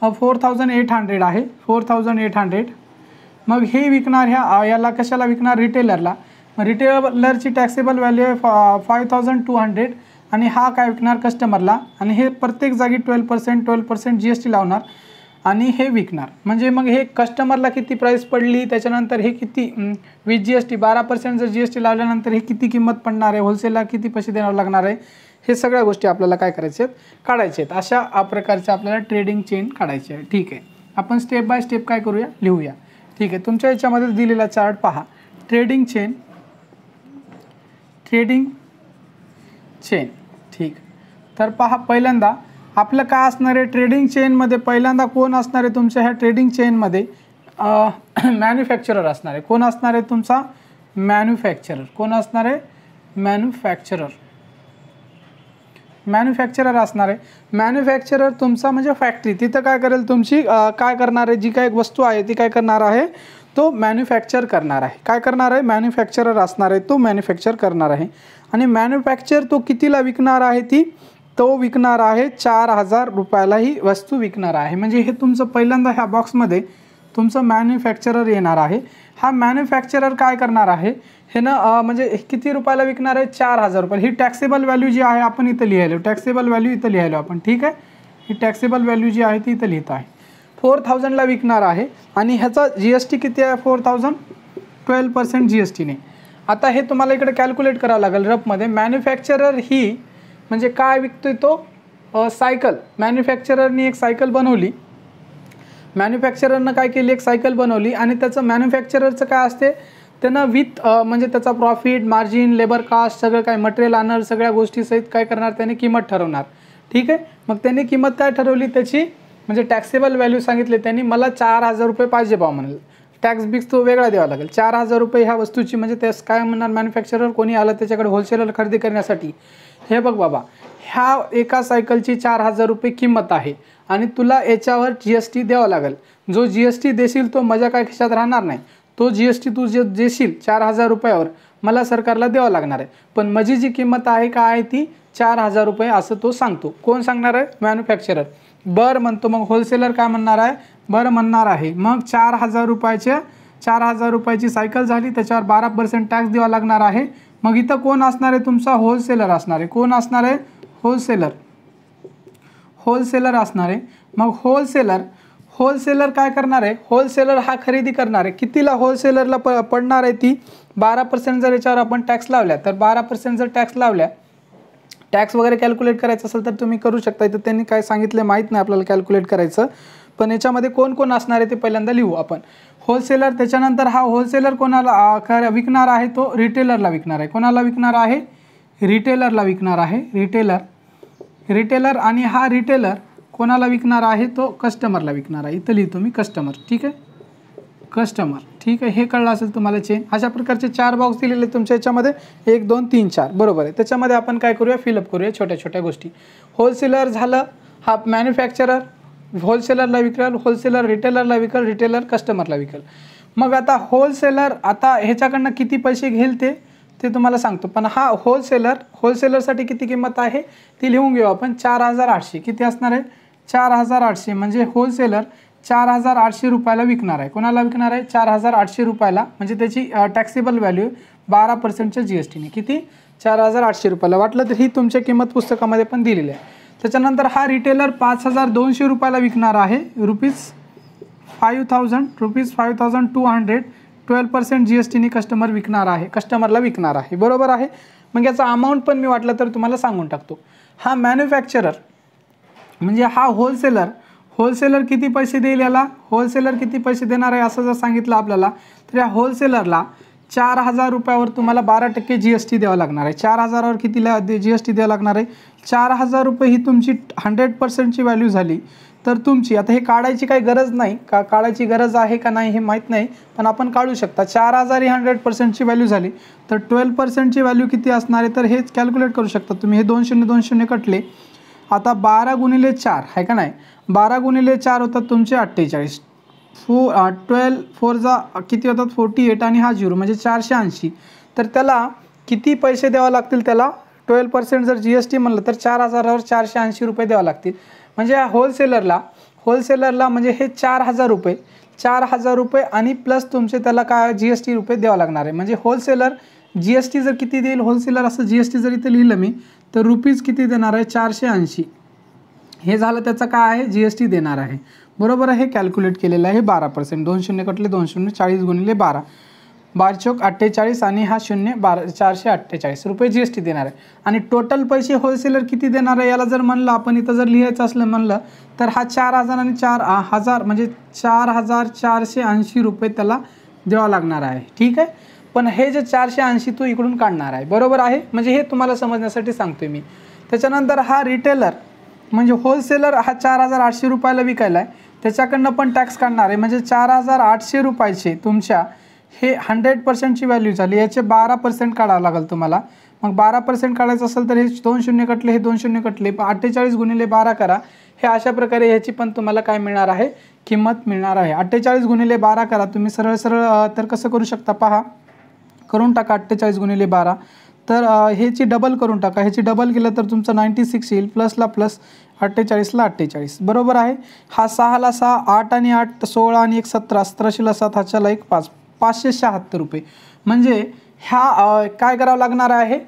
4800 आहे 4800. मग हे विकणार याला कशाला विकणार रिटेलरला. रिटेलरची टॅक्सेबल व्हॅल्यू आहे 5200 आणि हा काय विकणार कस्टमरला. आणि हे प्रत्येक जागी 12% GST लावणार आणि हे विकणार. म्हणजे मग हे कस्टमरला किती प्राईस पडली त्याच्यानंतर हे किती विथ GST 12% जर GST लावल्यानंतर हे किती किंमत पडणार आहे होलसेलला किती पैसे द्यावं लागणार आहे. हे सगळ्या गोष्टी आपल्याला काय करायचे आहेत काढायचे आहेत. अशा प्रकारचे आपल्याला ट्रेडिंग चेन काढायची आहे. ठीक आहे, आपण स्टेप बाय स्टेप काय करूया लिहूया. ठीक आहे, तुमच्या याच्यामध्ये दिलेला चार्ट पहा. ट्रेडिंग चेन ठीक. तर पहा पहिल्यांदा आपलं काय असणार आहे ट्रेडिंग चेनमध्ये पहिल्यांदा कोण असणार आहे तुमच्या ह्या ट्रेडिंग चेनमध्ये मॅन्युफॅक्चरर असणार आहे. कोण असणार आहे तुमचा मॅन्युफॅक्चरर. कोण असणार आहे मॅन्युफॅक्चरर असणार आहे. मॅन्युफॅक्चरर तुमचा म्हणजे फॅक्टरी. तिथं काय करेल तुमची काय करणार आहे जी काही वस्तू आहे ती काय करणार आहे तो मॅन्युफॅक्चर करणार आहे. काय करणार आहे मॅन्युफॅक्चरर असणार आहे तो मॅन्युफॅक्चर करणार आहे. आणि मॅन्युफॅक्चर तो कितीला विकणार आहे तो विकणार आहे 4000 रुपयाला ही वस्तू विकणार आहे. म्हणजे हे तुमचं पहिल्यांदा ह्या बॉक्समध्ये तुमचं मॅन्युफॅक्चरर येणार आहे. हा मॅन्युफॅक्चरर काय करणार आहे हे ना म्हणजे किती रुपयाला विकणार आहे 4000 रुपये. ही टॅक्सेबल व्हॅल्यू जी आहे आपण इथं लिहायलो. टॅक्सेबल व्हॅल्यू इथं लिहायलो आपण. ठीक आहे, ही टॅक्सेबल व्हॅल्यू जी आहे ती इथं लिहित आहे. 4000ला विकणार आहे आणि ह्याचा GST किती आहे 4000 12% GSTने. आता हे तुम्हाला इकडे कॅल्क्युलेट करावं लागेल रफमध्ये. मॅन्युफॅक्चरर ही म्हणजे काय विकतोय तो सायकल. मॅन्युफॅक्चररनी एक सायकल बनवली. मॅन्युफॅक्चररनं काय केली एक सायकल बनवली आणि त्याचं मॅन्युफॅक्चररचं काय असते त्यानं विथ म्हणजे त्याचा प्रॉफिट मार्जिन लेबर कास्ट सगळं काय मटेरियल आणणार सगळ्या गोष्टीसहित काय करणार त्याने किंमत ठरवणार. ठीक आहे, मग त्यांनी किंमत काय ठरवली त्याची म्हणजे टॅक्सेबल व्हॅल्यू सांगितले त्यांनी. मला 4000 रुपये पाहिजे बा म्हणाल. टॅक्स बिक्स तो वेगळा द्यावा लागेल. 4000 रुपये ह्या वस्तूची म्हणजे त्यास काय म्हणणार मॅन्युफॅक्चरर कोणी आलं त्याच्याकडे होलसेलर खरेदी करण्यासाठी. हे बघ बाबा ह्या एका सायकलची 4000 रुपये किंमत आहे आणि तुला याच्यावर GST द्यावा लागेल. जो GST देशील तो माझ्या काय खिशात राहणार नाही. तो GST तू जे देशील 4000 रुपयावर मला सरकारला द्यावं लागणार आहे. पण माझी जी किंमत आहे काय आहे ती 4000 रुपये असं तो सांगतो. कोण सांगणार आहे मॅन्युफॅक्चरर. बरं म्हणतो. मग होलसेलर काय म्हणणार आहे बरं म्हणणार आहे. मग 4000 रुपयाची सायकल झाली त्याच्यावर 12% टॅक्स द्यावा लागणार आहे. मग इथं कोण असणार आहे तुमचा होलसेलर असणार आहे. कोण असणार आहे होलसेलर असणार आहे. मग होलसेलर काय करणार आहे होलसेलर हा खरेदी करणार आहे. कितीला होलसेलरला पडणार आहे ती 12% जर याच्यावर आपण टॅक्स लावल्या तर 12% जर टॅक्स लावल्या टॅक्स वगैरे कॅल्क्युलेट करायचं असेल तर तुम्ही करू शकता. इथं त्यांनी काय सांगितलं माहीत नाही आपल्याला कॅल्क्युलेट करायचं. पण याच्यामध्ये कोण कोण असणार आहे ते पहिल्यांदा लिहू आपण. होलसेलर त्याच्यानंतर हा होलसेलर कोणाला विकणार आहे तो रिटेलरला विकणार आहे. कोणाला विकणार आहे रिटेलरला विकणार आहे. रिटेलर आणि हा रिटेलर कोणाला विकणार आहे तो कस्टमरला विकणार आहे. इथं लिहितो मी कस्टमर. ठीक आहे कस्टमर. ठीक आहे, हे कळलं असेल तुम्हाला चेन. अशा प्रकारचे 4 बॉक्स दिलेले तुमच्या याच्यामध्ये 1 2 3 4 बरोबर आहे. त्याच्यामध्ये आपण काय करूया फिलअप करूया छोट्या छोट्या गोष्टी. होलसेलर झालं हा मॅन्युफॅक्चरर होलसेलरला विकल होलसेलर रिटेलरला विकल रिटेलर कस्टमरला विकल. मग आता होलसेलर आता ह्याच्याकडनं किती पैसे घेईल ते तुम्हाला सांगतो. पण हा होलसेलरसाठी किती किंमत आहे ती लिहून घेऊ आपण 4800. किती असणार आहे 4800. म्हणजे होलसेलर 4800 रुपयाला विकणार आहे. कोणाला विकणार आहे 4800 रुपयाला. म्हणजे त्याची टॅक्सेबल व्हॅल्यू 12%च्या GSTने किती 4,800 रुपयाला. वाटलं तर ही तुमच्या किंमत पुस्तकामध्ये पण दिलेली आहे. त्याच्यानंतर हा रिटेलर 5,200 रुपयाला विकणार आहे. ₹5,200 12% GSTनी कस्टमरला विकणार आहे. बरोबर आहे. मग याचा अमाऊंट पण मी वाटलं तर तुम्हाला सांगून टाकतो. हा मॅन्युफॅक्चरर म्हणजे हा होलसेलर किती पैसे देईल याला, होलसेलर किती पैसे देणार आहे असं जर सांगितलं आपल्याला, तर या होलसेलरला 4,000 रुपयावर तुम्हाला 12% GST द्यावं लागणार आहे. 4,000वर कितीला GST द्यावं लागणार आहे? 4,000 रुपये ही तुमची 100%ची व्हॅल्यू झाली. तर तुमची आता हे काढायची काही गरज नाही, काढायची गरज आहे का नाही हे माहीत नाही, पण आपण काढू शकता. 4,000 ही 100%ची व्हॅल्यू झाली, तर 12%ची व्हॅल्यू किती असणार आहे? तर हेच कॅल्क्युलेट करू शकता तुम्ही. हे 2 शून्य कटले. आता 12 गुणिले 4 आहे का नाही, 12 गुणिले 4 होतात तुमचे 48. 12 4 जा किती होतात 48 आणि हा 0 म्हणजे 480. तर त्याला किती पैसे द्यावं लागतील? त्याला 12% जर GST म्हणलं तर 4,000वर 480 रुपये द्यावं लागतील. म्हणजे होलसेलरला म्हणजे हे 4,000 रुपये आणि प्लस तुमचे त्याला काय GST रुपये द्यावं लागणार आहे. म्हणजे होलसेलर GST जर किती देईल, होलसेलर असं GST जर इथे लिहिलं मी, तर रुपीज किती देणार आहे? 480. हे झालं त्याचं काय आहे? GST देणार आहे. बरोबर आहे. कॅल्क्युलेट केलेलं आहे 12%. 2 शून्य कटले 2 शून्य, 40 गुणिले 12, 12 चौक 48 आणि हा 0 448 रुपये GST देणार आहे. आणि टोटल पैसे होलसेलर किती देणार आहे याला जर म्हणलं आपण, इथं जर लिहायचं असलं म्हणलं, तर हा 4,000 आणि 4,000 म्हणजे 4,480 रुपये त्याला द्यावं लागणार आहे. ठीक आहे. पण हे जे 480 तो इकडून काढणार आहे. बरोबर आहे. म्हणजे हे तुम्हाला समजण्यासाठी सांगतोय मी. त्याच्यानंतर हा रिटेलर म्हणजे होलसेलर हा 4,800 रुपयाला विकायला आहे, त्याच्याकडनं पण टॅक्स काढणार आहे. म्हणजे 4,800 रुपयाचे तुमच्या हे 100%ची व्हॅल्यू झाली, याचे 12% काढावं लागेल तुम्हाला. मग 12% काढायचं असेल तर हे 2 शून्य कटले, हे 2 शून्य कटले, 48 गुणिले 12 करा. हे अशा प्रकारे ह्याची पण तुम्हाला काय मिळणार आहे? किंमत मिळणार आहे. 48 गुणिले 12 करा तुम्ही सरळ तर कसं करू शकता पहा, करून टाका 48 गुणिले 12. तर ह्याची डबल करून टाका. ह्याची डबल केलं तर तुमचं 96 येईल, प्लसला प्लस 48ला 48. बरोबर आहे. हा 6ला 6, 8 आणि 8 16 आणि 1 17, 17ला 7 हाच्याला 1 5, 576 रुपये. म्हणजे ह्या काय करावं लागणार आहे?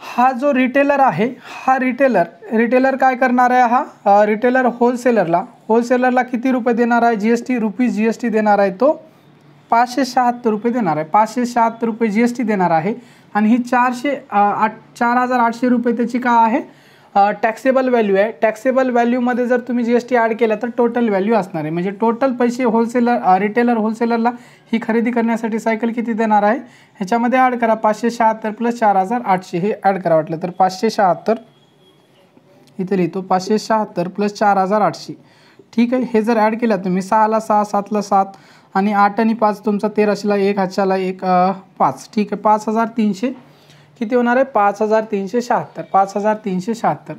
हा जो रिटेलर आहे, हा रिटेलर काय करणार आहे? हा रिटेलर होलसेलरला किती रुपये देणार आहे? GST देणार आहे. तो 576 रुपये देणार आहे. 576 रुपये GST देणार आहे. आणि ही 4,800 रुपये त्याची काय आहे? टॅक्सेबल व्हॅल्यू आहे. टॅक्सेबल व्हॅल्यूमध्ये जर तुम्ही GST ॲड केला तर टोटल व्हॅल्यू असणार आहे. म्हणजे टोटल पैसे रिटेलर होलसेलरला ही खरेदी करण्यासाठी सायकल किती देणार आहे? ह्याच्यामध्ये ॲड करा 576 प्लस 4,800, हे ॲड करा वाटलं तर 576 इथे लिहितो, 576 प्लस 4,800. ठीक आहे. हे जर ॲड केला तुम्ही 6ला 6, 7ला 7 आणि 8 आणि 5 तुमचा 13ला 1 हाच्याला 1 5. ठीक आहे. 5,300 किती होणार आहे? 5,376.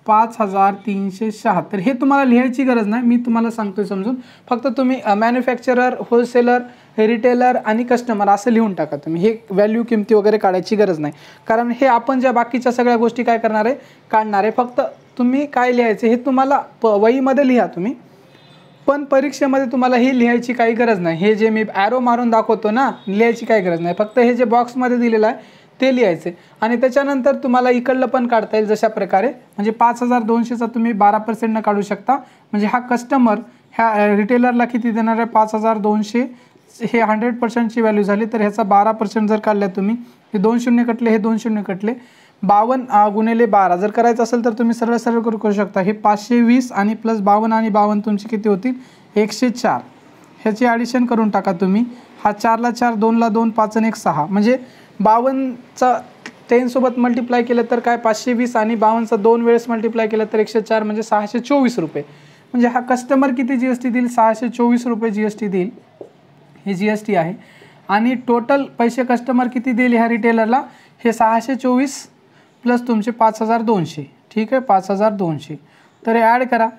5,376 हे तुम्हाला लिहायची गरज नाही, मी तुम्हाला सांगतोय समजून. फक्त तुम्ही मॅन्युफॅक्चरर, होलसेलर, रिटेलर आणि कस्टमर असं लिहून टाका तुम्ही. हे व्हॅल्यू किमती वगैरे काढायची गरज नाही, कारण हे आपण ज्या बाकीच्या सगळ्या गोष्टी काय करणार आहे? काढणार आहे. फक्त तुम्ही काय लिहायचं हे तुम्हाला वहीमध्ये लिहा तुम्ही, पण परीक्षेमध्ये तुम्हाला ही लिहायची काही गरज नाही. हे जे मी ॲरो मारून दाखवतो ना, लिहायची काही गरज नाही. फक्त हे जे बॉक्समध्ये दिलेलं आहे ते लिहायचे. आणि त्याच्यानंतर तुम्हाला इकडलं पण काढता येईल जशा प्रकारे. म्हणजे 5,200चा तुम्ही 12% काढू शकता. म्हणजे हा कस्टमर ह्या रिटेलरला किती देणार आहे? 5,200. हे 100%ची व्हॅल्यू झाली, तर ह्याचा 12% जर काढल्या तुम्ही, हे 2 शून्य कटले, हे 2 शून्य कटले, 52 गुणिले 12 जर करायचं असेल तर तुम्ही सरळ करू शकता. हे 520 आणि प्लस 52 आणि 52 तुमचे किती होतील? 104. ह्याची ॲडिशन करून टाका तुम्ही. हा 4ला 4, 2ला 2, 5 आणि 1 6. म्हणजे 52चा 10 सोबत मल्टिप्लाय केलं तर काय 520 आणि 52चा 2 वेळेस मल्टिप्लाय केलं तर 104, म्हणजे 624 रुपये. म्हणजे हा कस्टमर किती GST देईल? 624 रुपये GST देईल. हे GST आहे. आणि टोटल पैसे कस्टमर किती देईल ह्या रिटेलरला? हे 624 प्लस तुमचे 5,200. ठीक आहे. 5,200. तर हे ॲड करा.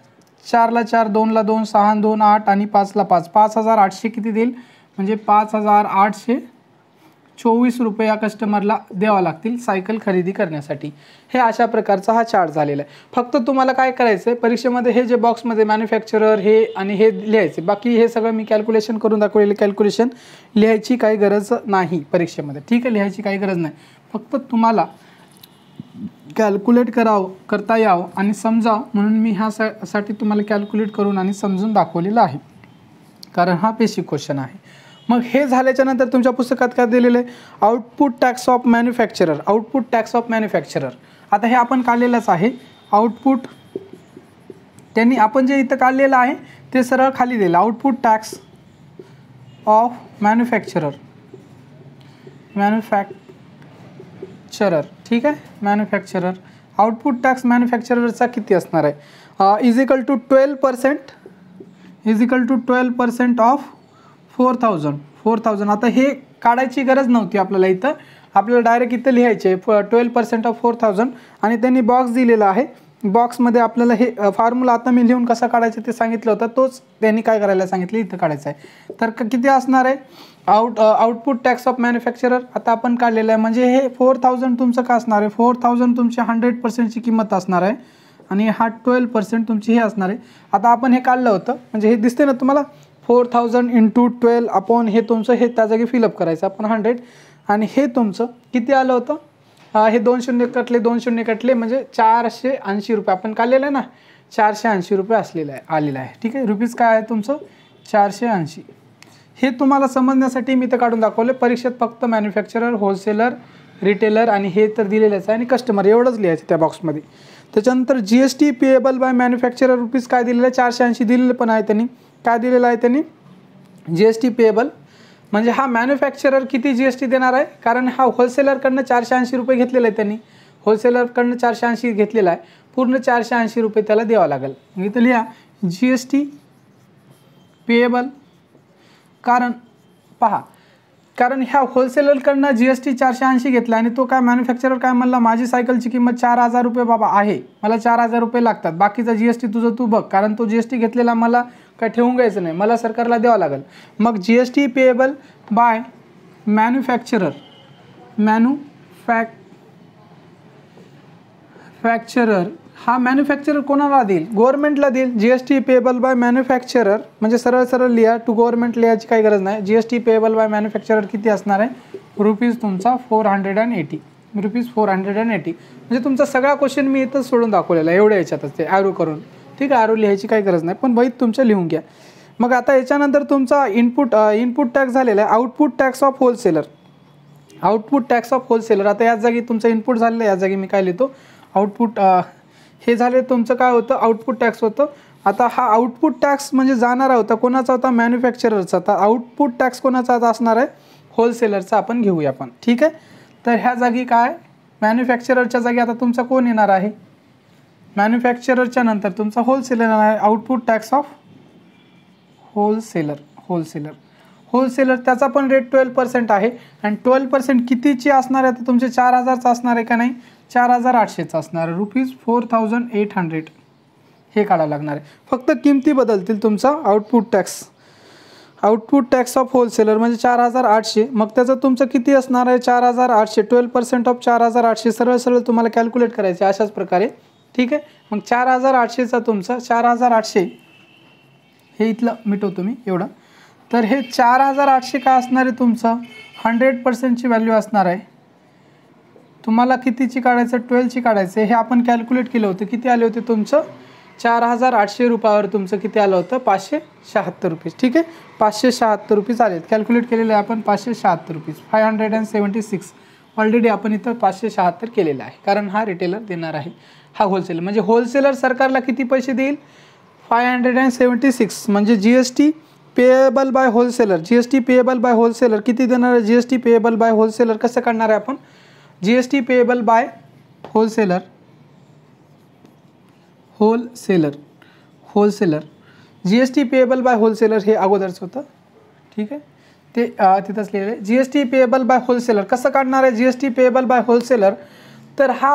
4ला 4, 2ला 2, 6 आणि 2 8 आणि 5ला 5, 5,800 किती देईल? म्हणजे 5,824 रुपये या कस्टमरला द्यावा लागतील सायकल खरेदी करण्यासाठी. हे अशा प्रकारचा हा चार्ट झालेला आहे. फक्त तुम्हाला काय करायचं आहे परीक्षेमध्ये, हे जे बॉक्समध्ये मॅन्युफॅक्चरर हे आणि हे लिहायचे, बाकी हे सगळं मी कॅल्क्युलेशन करून दाखवलेले. कॅल्क्युलेशन लिहायची काही गरज नाही परीक्षेमध्ये. ठीक आहे. लिहायची काही गरज नाही. फक्त तुम्हाला कॅल्क्युलेट करता यावं आणि समजा म्हणून मी ह्यासाठी तुम्हाला कॅल्क्युलेट करून आणि समजून दाखवलेलं आहे, कारण हा बेसिक क्वेश्चन आहे. मग हे झाल्याच्या नंतर तुमच्या पुस्तकात काय दिलेलं आहे, output tax of manufacturer. Output tax of manufacturer आता हे आपण काढलेलंच आहे. आउटपुट त्यांनी आपण जे इथं काढलेलं आहे ते सरळ खाली दिलं, आउटपुट टॅक्स ऑफ मॅन्युफॅक्चरर. ठीक आहे, मॅन्युफॅक्चरर आउटपुट टॅक्स मॅन्युफॅक्चररचा किती असणार आहे, इज इक्वल टू 12% ऑफ 4,000. आता हे काढायची गरज नव्हती आपल्याला, इथं आपल्याला डायरेक्ट इथं लिहायचे 12% ऑफ 4,000 आणि त्यांनी बॉक्स दिलेला आहे. बॉक्समध्ये आपल्याला हे फॉर्म्युला आता मी लिहून कसं काढायचं ते सांगितलं होतं, तोच त्यांनी काय करायला सांगितलं इथं काढायचं आहे. तर किती असणार आहे आउटपुट टॅक्स ऑफ मॅन्युफॅक्चरर आता आपण काढलेलं आहे. म्हणजे हे 4,000 तुमचं का असणार आहे, 4,000 तुमची 100%ची किंमत असणार आहे आणि हा 12% तुमची हे असणार आहे. आता आपण हे काढलं होतं म्हणजे हे दिसते ना तुम्हाला, 4,000 × 12 अपॉन हे तुमचं हे त्या जागी फिलअप करायचं आपण 100 आणि हे तुमचं किती आलं होतं, हे 2 शून्य कटले म्हणजे 480 रुपये आपण काढलेलं आहे ना, 480 रुपये आलेलं आहे. ठीक आहे, रुपीज काय आहे तुमचं 480. हे तुम्हाला समजण्यासाठी मी इथं काढून दाखवले. परीक्षेत फक्त मॅन्युफॅक्चरर, होलसेलर, रिटेलर आणि हे तर दिलेलंच आहे आणि कस्टमर एवढंच लिहायचं त्या बॉक्समध्ये. त्याच्यानंतर GST payable by manufacturer rupees काय दिलेलं आहे 480 दिलेलं पण आहे त्यांनी. काय दिलेलं आहे त्यांनी GST पेएबल म्हणजे हा मॅन्युफॅक्चरर किती GST देणार आहे, कारण हा होलसेलरकडनं 480 रुपये घेतलेला आहे त्यांनी, होलसेलरकडनं 480 घेतलेला आहे, पूर्ण 480 रुपये त्याला द्यावं लागेल. इथं लिहा GST पेएबल. कारण पहा, कारण ह्या होलसेलरकडनं GST 480 घेतला आणि तो काय मॅन्युफॅक्चरर काय म्हणला, माझी सायकलची किंमत 4,000 रुपये बाबा आहे, मला 4,000 रुपये लागतात, बाकीचा GST तुझं तू बघ, कारण तो GST घेतलेला मला काय ठेवून घ्यायचं नाही, मला सरकारला द्यावं लागेल. मग GST पेएबल बाय मॅन्युफॅक्चरर हा मॅन्युफॅक्चरर कोणाला देईल, गव्हर्नमेंटला देईल. GST पेएबल बाय मॅन्युफॅक्चरर म्हणजे सरळ लिहा, टू गव्हर्नमेंट लिहायची काही गरज नाही. GST पेएबल बाय मॅन्युफॅक्चरर किती असणार आहे, रुपीज तुमचा 480. रुपीज 480 म्हणजे तुमचा सगळा क्वेश्चन मी इथं सोडून दाखवलेला आहे एवढ्या याच्यातच, ते ॲरो करून. ठीक आहे, ॲरो लिहायची काही गरज नाही, पण वहीत तुमच्या लिहून घ्या. मग आता याच्यानंतर तुमचा इनपुट टॅक्स झालेला आहे, output tax of wholesaler. Output tax of wholesaler आता याच जागी तुमचं इनपुट झालेलं आहे, या जागी मी काय लिहितो आउटपुट. हे झाले तुमचं काय होतं आउटपुट टॅक्स होतं. आता हा आउटपुट टॅक्स म्हणजे जाणारा होता कोणाचा होता, मॅन्युफॅक्चररचा. तर आउटपुट टॅक्स कोणाचा असणार आहे, होलसेलरचा आपण घेऊया आपण. ठीक आहे, तर ह्या जागी काय मॅन्युफॅक्चररच्या जागी आता तुमचा कोण येणार आहे, मॅन्युफॅक्चररच्या नंतर तुमचा होलसेलर येणार आहे. आउटपुट टॅक्स ऑफ होलसेलर त्याचा पण रेट 12% आहे आणि 12% कितीची असणार आहे, तर तुमचे 4,000चा असणार आहे का नाही, 4,800चा असणार आहे, रुपीज 4,800 हे काढावं लागणार आहे. फक्त किमती बदलतील तुमचा आउटपुट टॅक्स ऑफ होलसेलर म्हणजे 4,800. मग त्याचं तुमचं किती असणार आहे 4,800, 12% ऑफ 4,800. सरळ तुम्हाला कॅल्क्युलेट करायचे अशाच प्रकारे. ठीक आहे, मग 4,800चा तुमचा 4,800 हे इथलं मिटवतो मी एवढं. तर हे 4,800 काय असणार आहे तुमचं 100%ची व्हॅल्यू असणार आहे. तुम्हाला कितीची काढायचं 12ची काढायचं, हे आपण कॅल्क्युलेट केलं होतं. किती आले होते तुमचं 4,800 रुपयावर तुमचं किती आलं होतं 576 रुपीज. ठीक आहे, 576 रुपीज आले, कॅल्क्युलेट केलेलं आहे आपण 576 रुपीज, 576. ऑलरेडी आपण इथं 576 केलेलं आहे, कारण हा रिटेलर देणार आहे, हा होलसेलर. म्हणजे होलसेलर सरकारला किती पैसे देईल 576. म्हणजे GST payable by wholesaler, GST payable by wholesaler किती देणार आहे, GST पेएबल बाय होलसेलर कसं करणार आहे आपण, GST payable by wholesaler GST payable by wholesaler हे अगोदरच होतं. ठीक आहे, ते तिथंच लिहिलेलं आहे. GST पेएबल बाय होलसेलर कसं काढणार आहे, GST पेएबल बाय होलसेलर. तर हा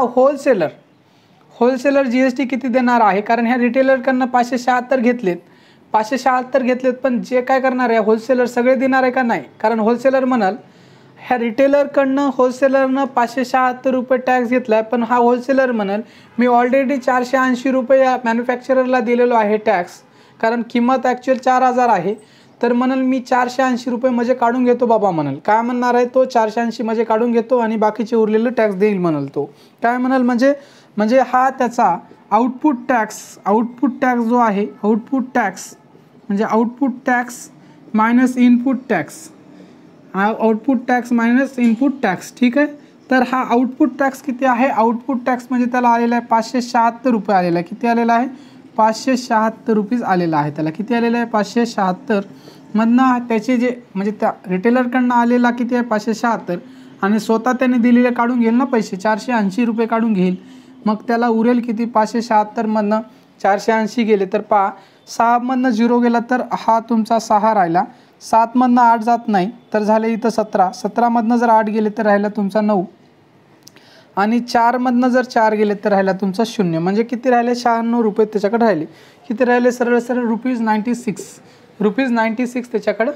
होलसेलर GST किती देणार आहे, कारण ह्या रिटेलरकडनं 576 घेतलेत, पण जे काय करणार आहे होलसेलर सगळे देणार आहे का नाही, कारण होलसेलर म्हणाल ह्या रिटेलरकडनं होलसेलरनं 576 रुपये टॅक्स घेतला आहे, पण हा होलसेलर म्हणाल मी ऑलरेडी 480 रुपये या मॅन्युफॅक्चररला दिलेलो आहे टॅक्स, कारण किंमत ॲक्च्युअल 4,000 आहे. तर म्हणाल मी 480 रुपये म्हणजे काढून घेतो बाबा म्हणाल. काय म्हणणार आहे तो, 480 म्हणजे काढून घेतो आणि बाकीचे उरलेलं टॅक्स देईल म्हणाल तो. काय म्हणाल म्हणजे हा त्याचा आउटपुट टॅक्स जो आहे, आउटपुट टॅक्स म्हणजे output tax minus input tax, output tax minus input tax. ठीक आहे. तर हा आउटपुट टॅक्स किती आहे, आउटपुट टॅक्स म्हणजे त्याला आलेला आहे 576 रुपये आलेला आहे. किती आलेला आहे, 576 रुपीज आलेला आहे त्याला. किती आलेला आहे, 576 मधनं त्याचे जे म्हणजे त्या रिटेलरकडनं आलेला किती आहे 576 आणि स्वतः त्याने दिलेले काढून घेईल ना पैसे, 480 रुपये काढून घेईल. मग त्याला उरेल किती, 576 मधनं 480 गेले तर 6 मधनं 0 गेला तर हा तुमचा 6 राहिला. 7 मधनं 8 जात नाही तर झाले इथं 17. 17 मधनं जर 8 गेले तर राहिला तुमचा 9 आणि 4 मधनं जर 4 गेले तर राहिला तुमचा 0. म्हणजे किती राहिले, 96 रुपये त्याच्याकडे राहिले. किती राहिले, सरळ रुपीज 96 त्याच्याकडं.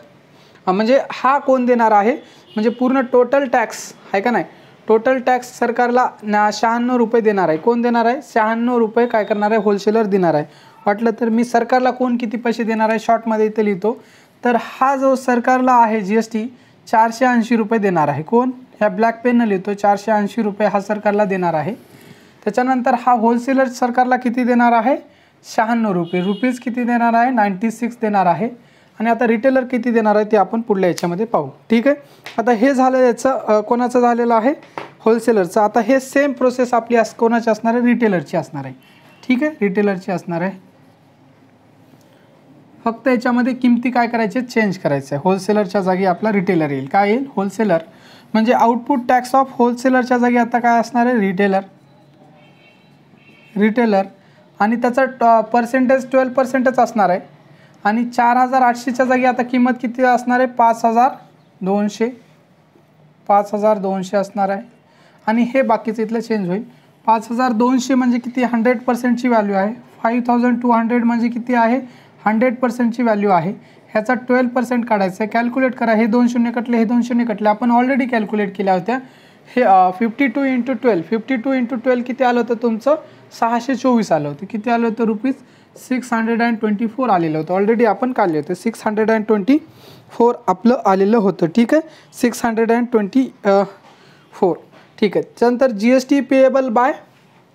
म्हणजे हा कोण देणार आहे, म्हणजे पूर्ण टोटल टॅक्स आहे का नाही, टोटल टॅक्स सरकारला 96 रुपये देणार आहे. कोण देणार आहे, 96 रुपये काय करणार आहे, होलसेलर देणार आहे. वाटलं तर मी सरकारला कोण किती पैसे देणार आहे शॉर्टमध्ये इथे लिहितो. तर हा जो सरकारला आहे GST 480 रुपये देणार आहे. कोण, ह्या ब्लॅक पेननं लिहितो, 480 रुपये हा सरकारला देणार आहे. त्याच्यानंतर हा होलसेलर सरकारला किती देणार आहे, 96 रुपये, रुपीज किती देणार आहे, 96 देणार आहे. आणि आता रिटेलर किती देणार आहे ते आपण पुढल्या याच्यामध्ये पाहू. ठीक आहे. आता हे झालं याचं कोणाचं झालेलं आहे, होलसेलरचं. आता हे सेम प्रोसेस आपली कोणाची असणार आहे, रिटेलरची असणार आहे. ठीक आहे, रिटेलरची असणार आहे. फक्त याच्यामध्ये किमती काय करायचे, चेंज करायचं आहे. होलसेलरच्या जागी आपला रिटेलर येईल. काय येईल, होलसेलर. म्हणजे आउटपुट टॅक्स ऑफ होलसेलरच्या जागी आता काय असणार आहे, रिटेलर आणि त्याचा पर्सेंटेज 12% असणार आहे. आणि 4800च्या जागी आता किंमत किती असणार आहे, 5200 असणार आहे. आणि हे बाकीचं इथलं चेंज होईल. 5200 म्हणजे किती, 100%ची व्हॅल्यू आहे. 5200 म्हणजे किती आहे, 100%ची व्हॅल्यू आहे. ह्याचा 12% काढायचं आहे. कॅल्क्युलेट करा. हे 2 शून्य कटले, हे 2 शून्य कटले. आपण ऑलरेडी कॅल्क्युलेट केल्या होत्या. हे 52 × 12 52 × 12 किती आलं होतं तुमचं, 624 आलं होतं. किती आलं होतं, ₹624 आलेलं होतं. ऑलरेडी आपण काढले होते. 624 आपलं आलेलं होतं. ठीक आहे, 624. ठीक आहे. त्यानंतर GST पेएबल बाय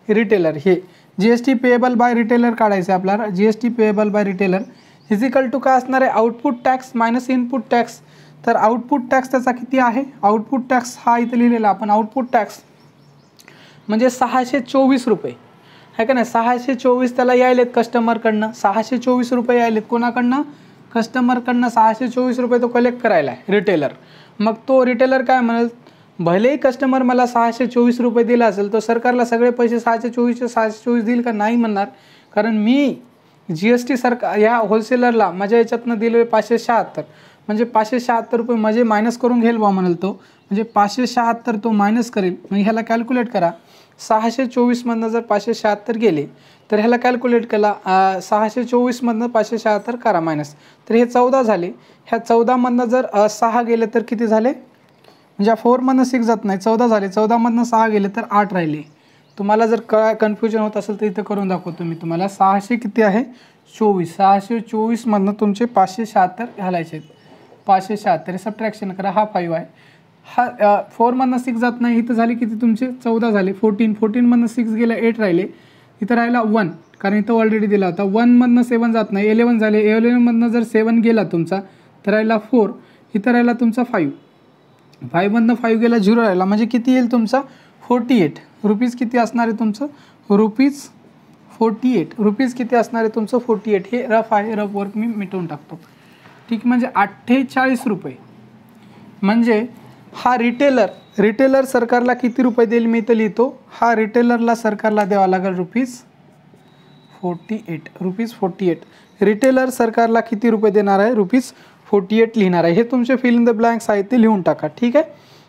रिटेलर, हे GST पेएबल बाय रिटेलर काढायचं आहे आपल्याला. GST पेएबल बाय रिटेलर इजिकल टू काय असणार आहे, output tax minus input tax. तर आउटपुट टॅक्स त्याचा किती आहे, आउटपुट टॅक्स हा इथं लिहिलेला आपण. आउटपुट टॅक्स म्हणजे 624 रुपये आहे का नाही. 624 त्याला यायलेत कस्टमरकडनं, 624 रुपये यायलेत. कोणाकडनं, कस्टमरकडनं 624 रुपये तो कलेक्ट करायला आहे रिटेलर. मग तो रिटेलर काय म्हणेल, भलेही कस्टमर मला 624 रुपये दिला असेल तो सरकारला सगळे पैसे 624 देईल का, नाही म्हणणार. कारण मी GST सरकार ह्या होलसेलरला माझ्या याच्यातनं दिले 576, म्हणजे 576 रुपये म्हणजे मायनस करून घेईल बा म्हणाल तो. म्हणजे 576 तो मायनस करेल. मग ह्याला कॅल्क्युलेट करा. 624मधनं जर 576 गेले तर ह्याला कॅल्क्युलेट केला, 624मधनं 576 करा मायनस, तर हे 14 झाले. ह्या 14मधनं जर 6 गेले तर किती झाले, म्हणजे 4मधनं 6 जात नाही, 14 झाले. 14मधनं 6 गेले तर 8 राहिले. तुम्हाला जर कन्फ्युजन होत असेल तर इथं करून दाखवतो मी तुम्हाला. 600 किती आहे, 24. 624मधनं तुमचे 576 घालायचे आहेत. 576 सबट्रॅक्शन करा. हा 5 आहे. हा 4मधनं 6 जात नाही. इथं झाले किती तुमचे, 14 झाले. 14मधनं 6 गेले, 8 राहिले. इथं राहिला 1, कारण इथं ऑलरेडी दिला होता. 1मधनं 7 जात नाही, 11 झाले. 11मधनं जर 7 गेला तुमचा तर राहिला 4. इथं राहिला तुमचा 5. 5मधनं 5 गेला, 0 राहिला. म्हणजे किती येईल तुमचा, 48 रुपीज. किती असणार आहे तुमचं, रुपीज किती असणार आहे तुमचं, 48. हे रफ आहे, रफ वर्क मी मिटवून टाकतो. ठीक, म्हणजे 48 रुपये. म्हणजे हा रिटेलर सरकारला किती रुपये देईल मी इथं लिहितो. हा रिटेलरला सरकारला द्यावा लागेल रुपीज 48. रिटेलर सरकारला किती रुपये देणार आहे, रुपीज 48 लिहिणार आहे. हे तुमचे फिल इन द ब्लँक्स आहे ते लिहून टाका. ठीक आहे.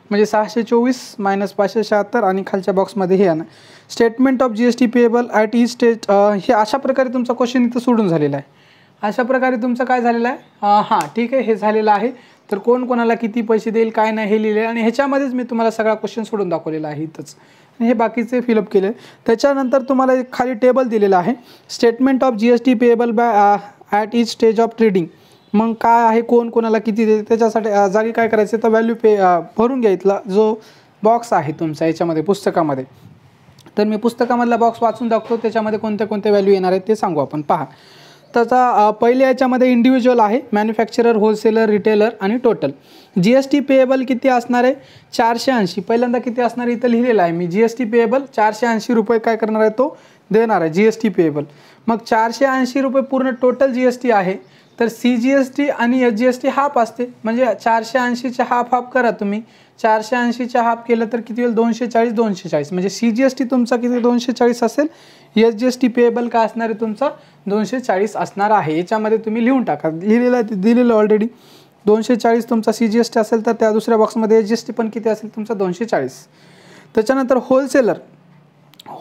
म्हणजे 624 मायनस 576 आणि खालच्या बॉक्समध्ये हे आहे ना, statement of GST payable at each stage. हे अशा प्रकारे तुमचा क्वेश्चन इथं सोडून झालेला आहे. अशा प्रकारे तुमचं काय झालेलं आहे, हां ठीक आहे, हे झालेलं आहे. तर कोण कोणाला किती पैसे देईल काय नाही हे लिहिले आणि ह्याच्यामध्येच मी तुम्हाला सगळा क्वेश्चन सोडून दाखवलेला आहे इथंच. आणि हे बाकीचे फिलअप केले. त्याच्यानंतर तुम्हाला एक खाली टेबल दिलेला आहे, statement of GST payable by at each stage of trading. मग काय आहे, कोण कोणाला किती देते, त्याच्यासाठी जागी काय करायचं तर व्हॅल्यू भरून घ्या. इथला जो बॉक्स आहे तुमचा याच्यामध्ये पुस्तकामध्ये, तर मी पुस्तकामधला बॉक्स वाचून दाखवतो, त्याच्यामध्ये कोणत्या कोणत्या व्हॅल्यू येणार आहेत ते सांगू आपण. पहा, त्याचा पहिल्या याच्यामध्ये इंडिव्हिज्युअल आहे, मॅन्युफॅक्चरर, होलसेलर, रिटेलर आणि टोटल. GST पेएबल किती असणार आहे 480. पहिल्यांदा किती असणार इथं लिहिलेलं आहे मी, GST पेएबल 480 रुपये काय करणार आहे तो देणार आहे GST पेएबल. मग 480 रुपये पूर्ण टोटल GST आहे, तर CGST आणि SGST हाफ असते, म्हणजे 480चे हाफ करा तुम्ही. 480च्या हाफ केलं तर किती होईल 240 म्हणजे CGST तुमचा किती 240 असेल, SGST पेएबल काय असणार आहे तुमचा 240 असणार आहे. याच्यामध्ये तुम्ही लिहून टाका, दिलेलं ऑलरेडी 240 तुमचा CGST असेल, तर त्या दुसऱ्या बॉक्समध्ये SGST पण किती असेल तुमचा 240. त्याच्यानंतर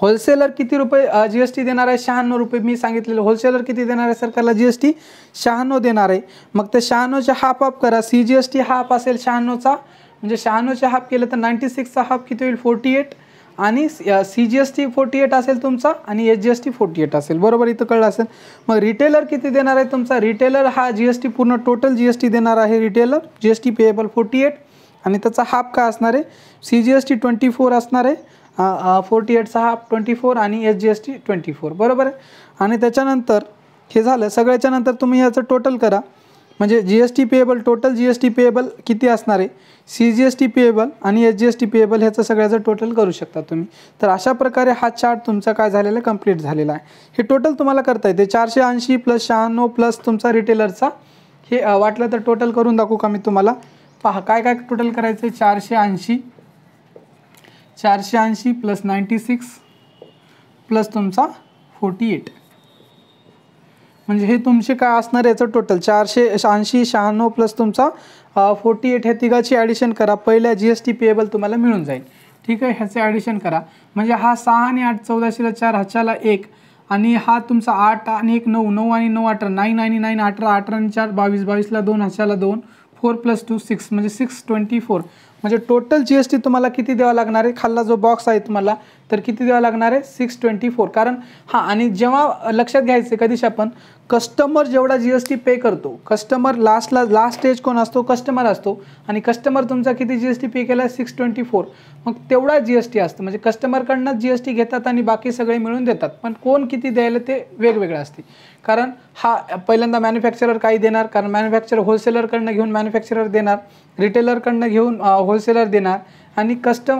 होलसेलर किती रुपये GST देणार आहे 96 रुपये. मी सांगितलेलं होलसेलर किती देणार आहे सरकारला GST 96 देणार आहे. मग ते 96च्या हाफ करा, CGST हाफ असेल 96चा, म्हणजे 96च्या हाफ केलं तर 96चा हाफ किती होईल 48 आणि CGST 48 असेल तुमचा आणि SGST 48 असेल. बरोबर, इथं कळलं असेल. मग रिटेलर किती देणार आहे तुमचा, रिटेलर हा GST पूर्ण टोटल GST देणार आहे. रिटेलर GST पेएबल 48 आणि त्याचा हाफ काय असणार आहे CGST 24 असणार आहे, 48चा हाफ 24 आणि SGST 24. बरोबर आहे. आणि त्याच्यानंतर हे झालं, सगळ्याच्या नंतर तुम्ही याचं टोटल करा, म्हणजे GST payable total GST payable किती असणार आहे, CGST पेएबल आणि SGST पेएबल ह्याचं सगळ्याचं टोटल करू शकता तुम्ही. तर अशा प्रकारे हा चार्ट तुमचा काय झालेला आहे कंप्लीट झालेला आहे. हे टोटल तुम्हाला करता येते 480 प्लस 96 प्लस तुमचा रिटेलरचा. हे वाटलं तर टोटल करून दाखवू का मी तुम्हाला. पहा काय काय टोटल करायचं आहे, 480 प्लस 96 प्लस तुमचा 48, म्हणजे हे तुमचे काय असणार याचं टोटल 480 96 प्लस तुमचा 48. ह्या तिघाची ॲडिशन करा, पहिल्या GST पेएबल तुम्हाला मिळून जाईल. ठीक आहे, ह्याचे ॲडिशन करा, म्हणजे हा 6 आणि 8 14ला 4 ह्याच्याला 1 आणि हा तुमचा 8 आणि 1 9 9 आणि 9 18 9 आणि 9 18 18 आणि 4 22 22ला 2 ह्याच्याला 2 4 प्लस 2 6 म्हणजे 624. म्हणजे टोटल GST तुम्हाला किती द्यावा लागणार आहे, खाल्ला जो बॉक्स आहे तुम्हाला तर किती द्यावा लागणार आहे 624. कारण हां, आणि जेव्हा लक्षात घ्यायचं कधीच आपण कस्टमर जेवढा GST पे करतो, कस्टमर लास्ट स्टेज कोण असतो कस्टमर असतो, आणि कस्टमर तुमचा किती GST पे केला 624, मग तेवढा GST असतं. म्हणजे कस्टमरकडनं GST घेतात आणि बाकी सगळे मिळून देतात, पण कोण किती द्यायला ते वेगवेगळं असते. कारण हा पहिल्यांदा मॅन्युफॅक्चरर काही देणार, कारण मॅन्युफॅक्चरर होलसेलरकडनं घेऊन मॅन्युफॅक्चरर देणार, रिटेलरकडनं घेऊन होलसेलर देणार, आणि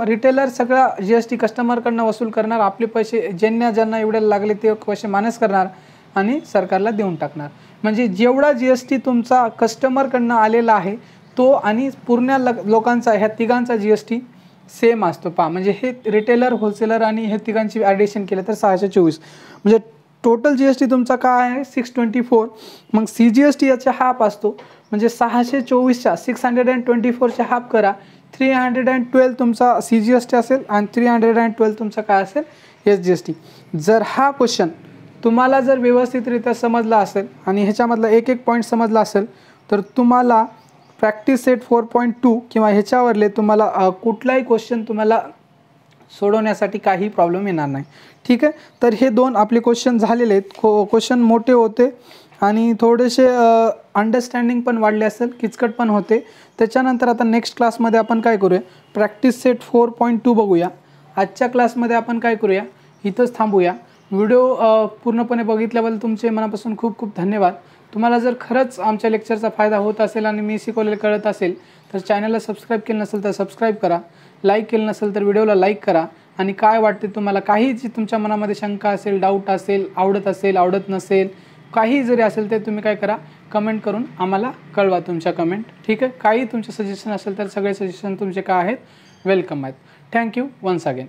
रिटेलर सगळा GST कस्टमरकडनं वसूल करणार. आपले पैसे ज्यांना एवढे लागले ते पैसे मायनस करणार आणि सरकारला देऊन टाकणार. म्हणजे जेवढा GST तुमचा कस्टमरकडनं आलेला आहे तो आणि पूर्ण लोकांचा ह्या तिघांचा GST सेम असतो. पहा, म्हणजे हे रिटेलर, होलसेलर आणि हे तिघांची ॲडिशन केलं तर 624, म्हणजे टोटल GST तुमचा काय आहे 624. मग CGST याचा हाफ असतो, म्हणजे 624च्या 624च्या हाफ करा, 312 तुमचा CGST असेल आणि 312 तुमचा काय असेल SGST. जर हा क्वेश्चन तुम्हाला जर व्यवस्थितरित्या समजला असेल आणि ह्याच्यामधला एक पॉईंट समजला असेल तर तुम्हाला प्रॅक्टिस सेट 4.2 किंवा ह्याच्यावरले तुम्हाला कुठलाही क्वेश्चन तुम्हाला सोडवण्यासाठी काही प्रॉब्लेम येणार नाही. ठीक आहे, तर हे 2 आपले क्वेश्चन झालेले आहेत. क्वेश्चन मोठे होते आणि थोडेसे अंडरस्टँडिंग पण वाढले असेल, किचकट पण होते. त्याच्यानंतर आता नेक्स्ट क्लासमध्ये आपण काय करूया, प्रॅक्टिस सेट 4.2 बघूया. आजच्या क्लासमध्ये आपण काय करूया, इथंच थांबूया. व्हिडिओ पूर्णपणे बघितल्याबद्दल तुमचे मनापासून खूप खूप धन्यवाद. तुम्हाला जर खरंच आमच्या लेक्चरचा फायदा होत असेल आणि मी शिकवलेलं कळत असेल तर चॅनलला सबस्क्राईब केलं नसेल तर सबस्क्राईब करा, लाईक केलं नसेल तर व्हिडिओला लाईक करा. आणि काय वाटते तुम्हाला, काही जी तुमच्या मनामध्ये शंका असेल, डाऊट असेल, आवडत नसेल, काही जरी असेल ते तुम्ही काय करा, कमेंट करून आम्हाला कळवा तुमच्या कमेंट. ठीक आहे, काही तुमचे सजेशन असेल तर सगळे सजेशन तुमचे काय आहेत वेलकम आहेत. Thank you once again.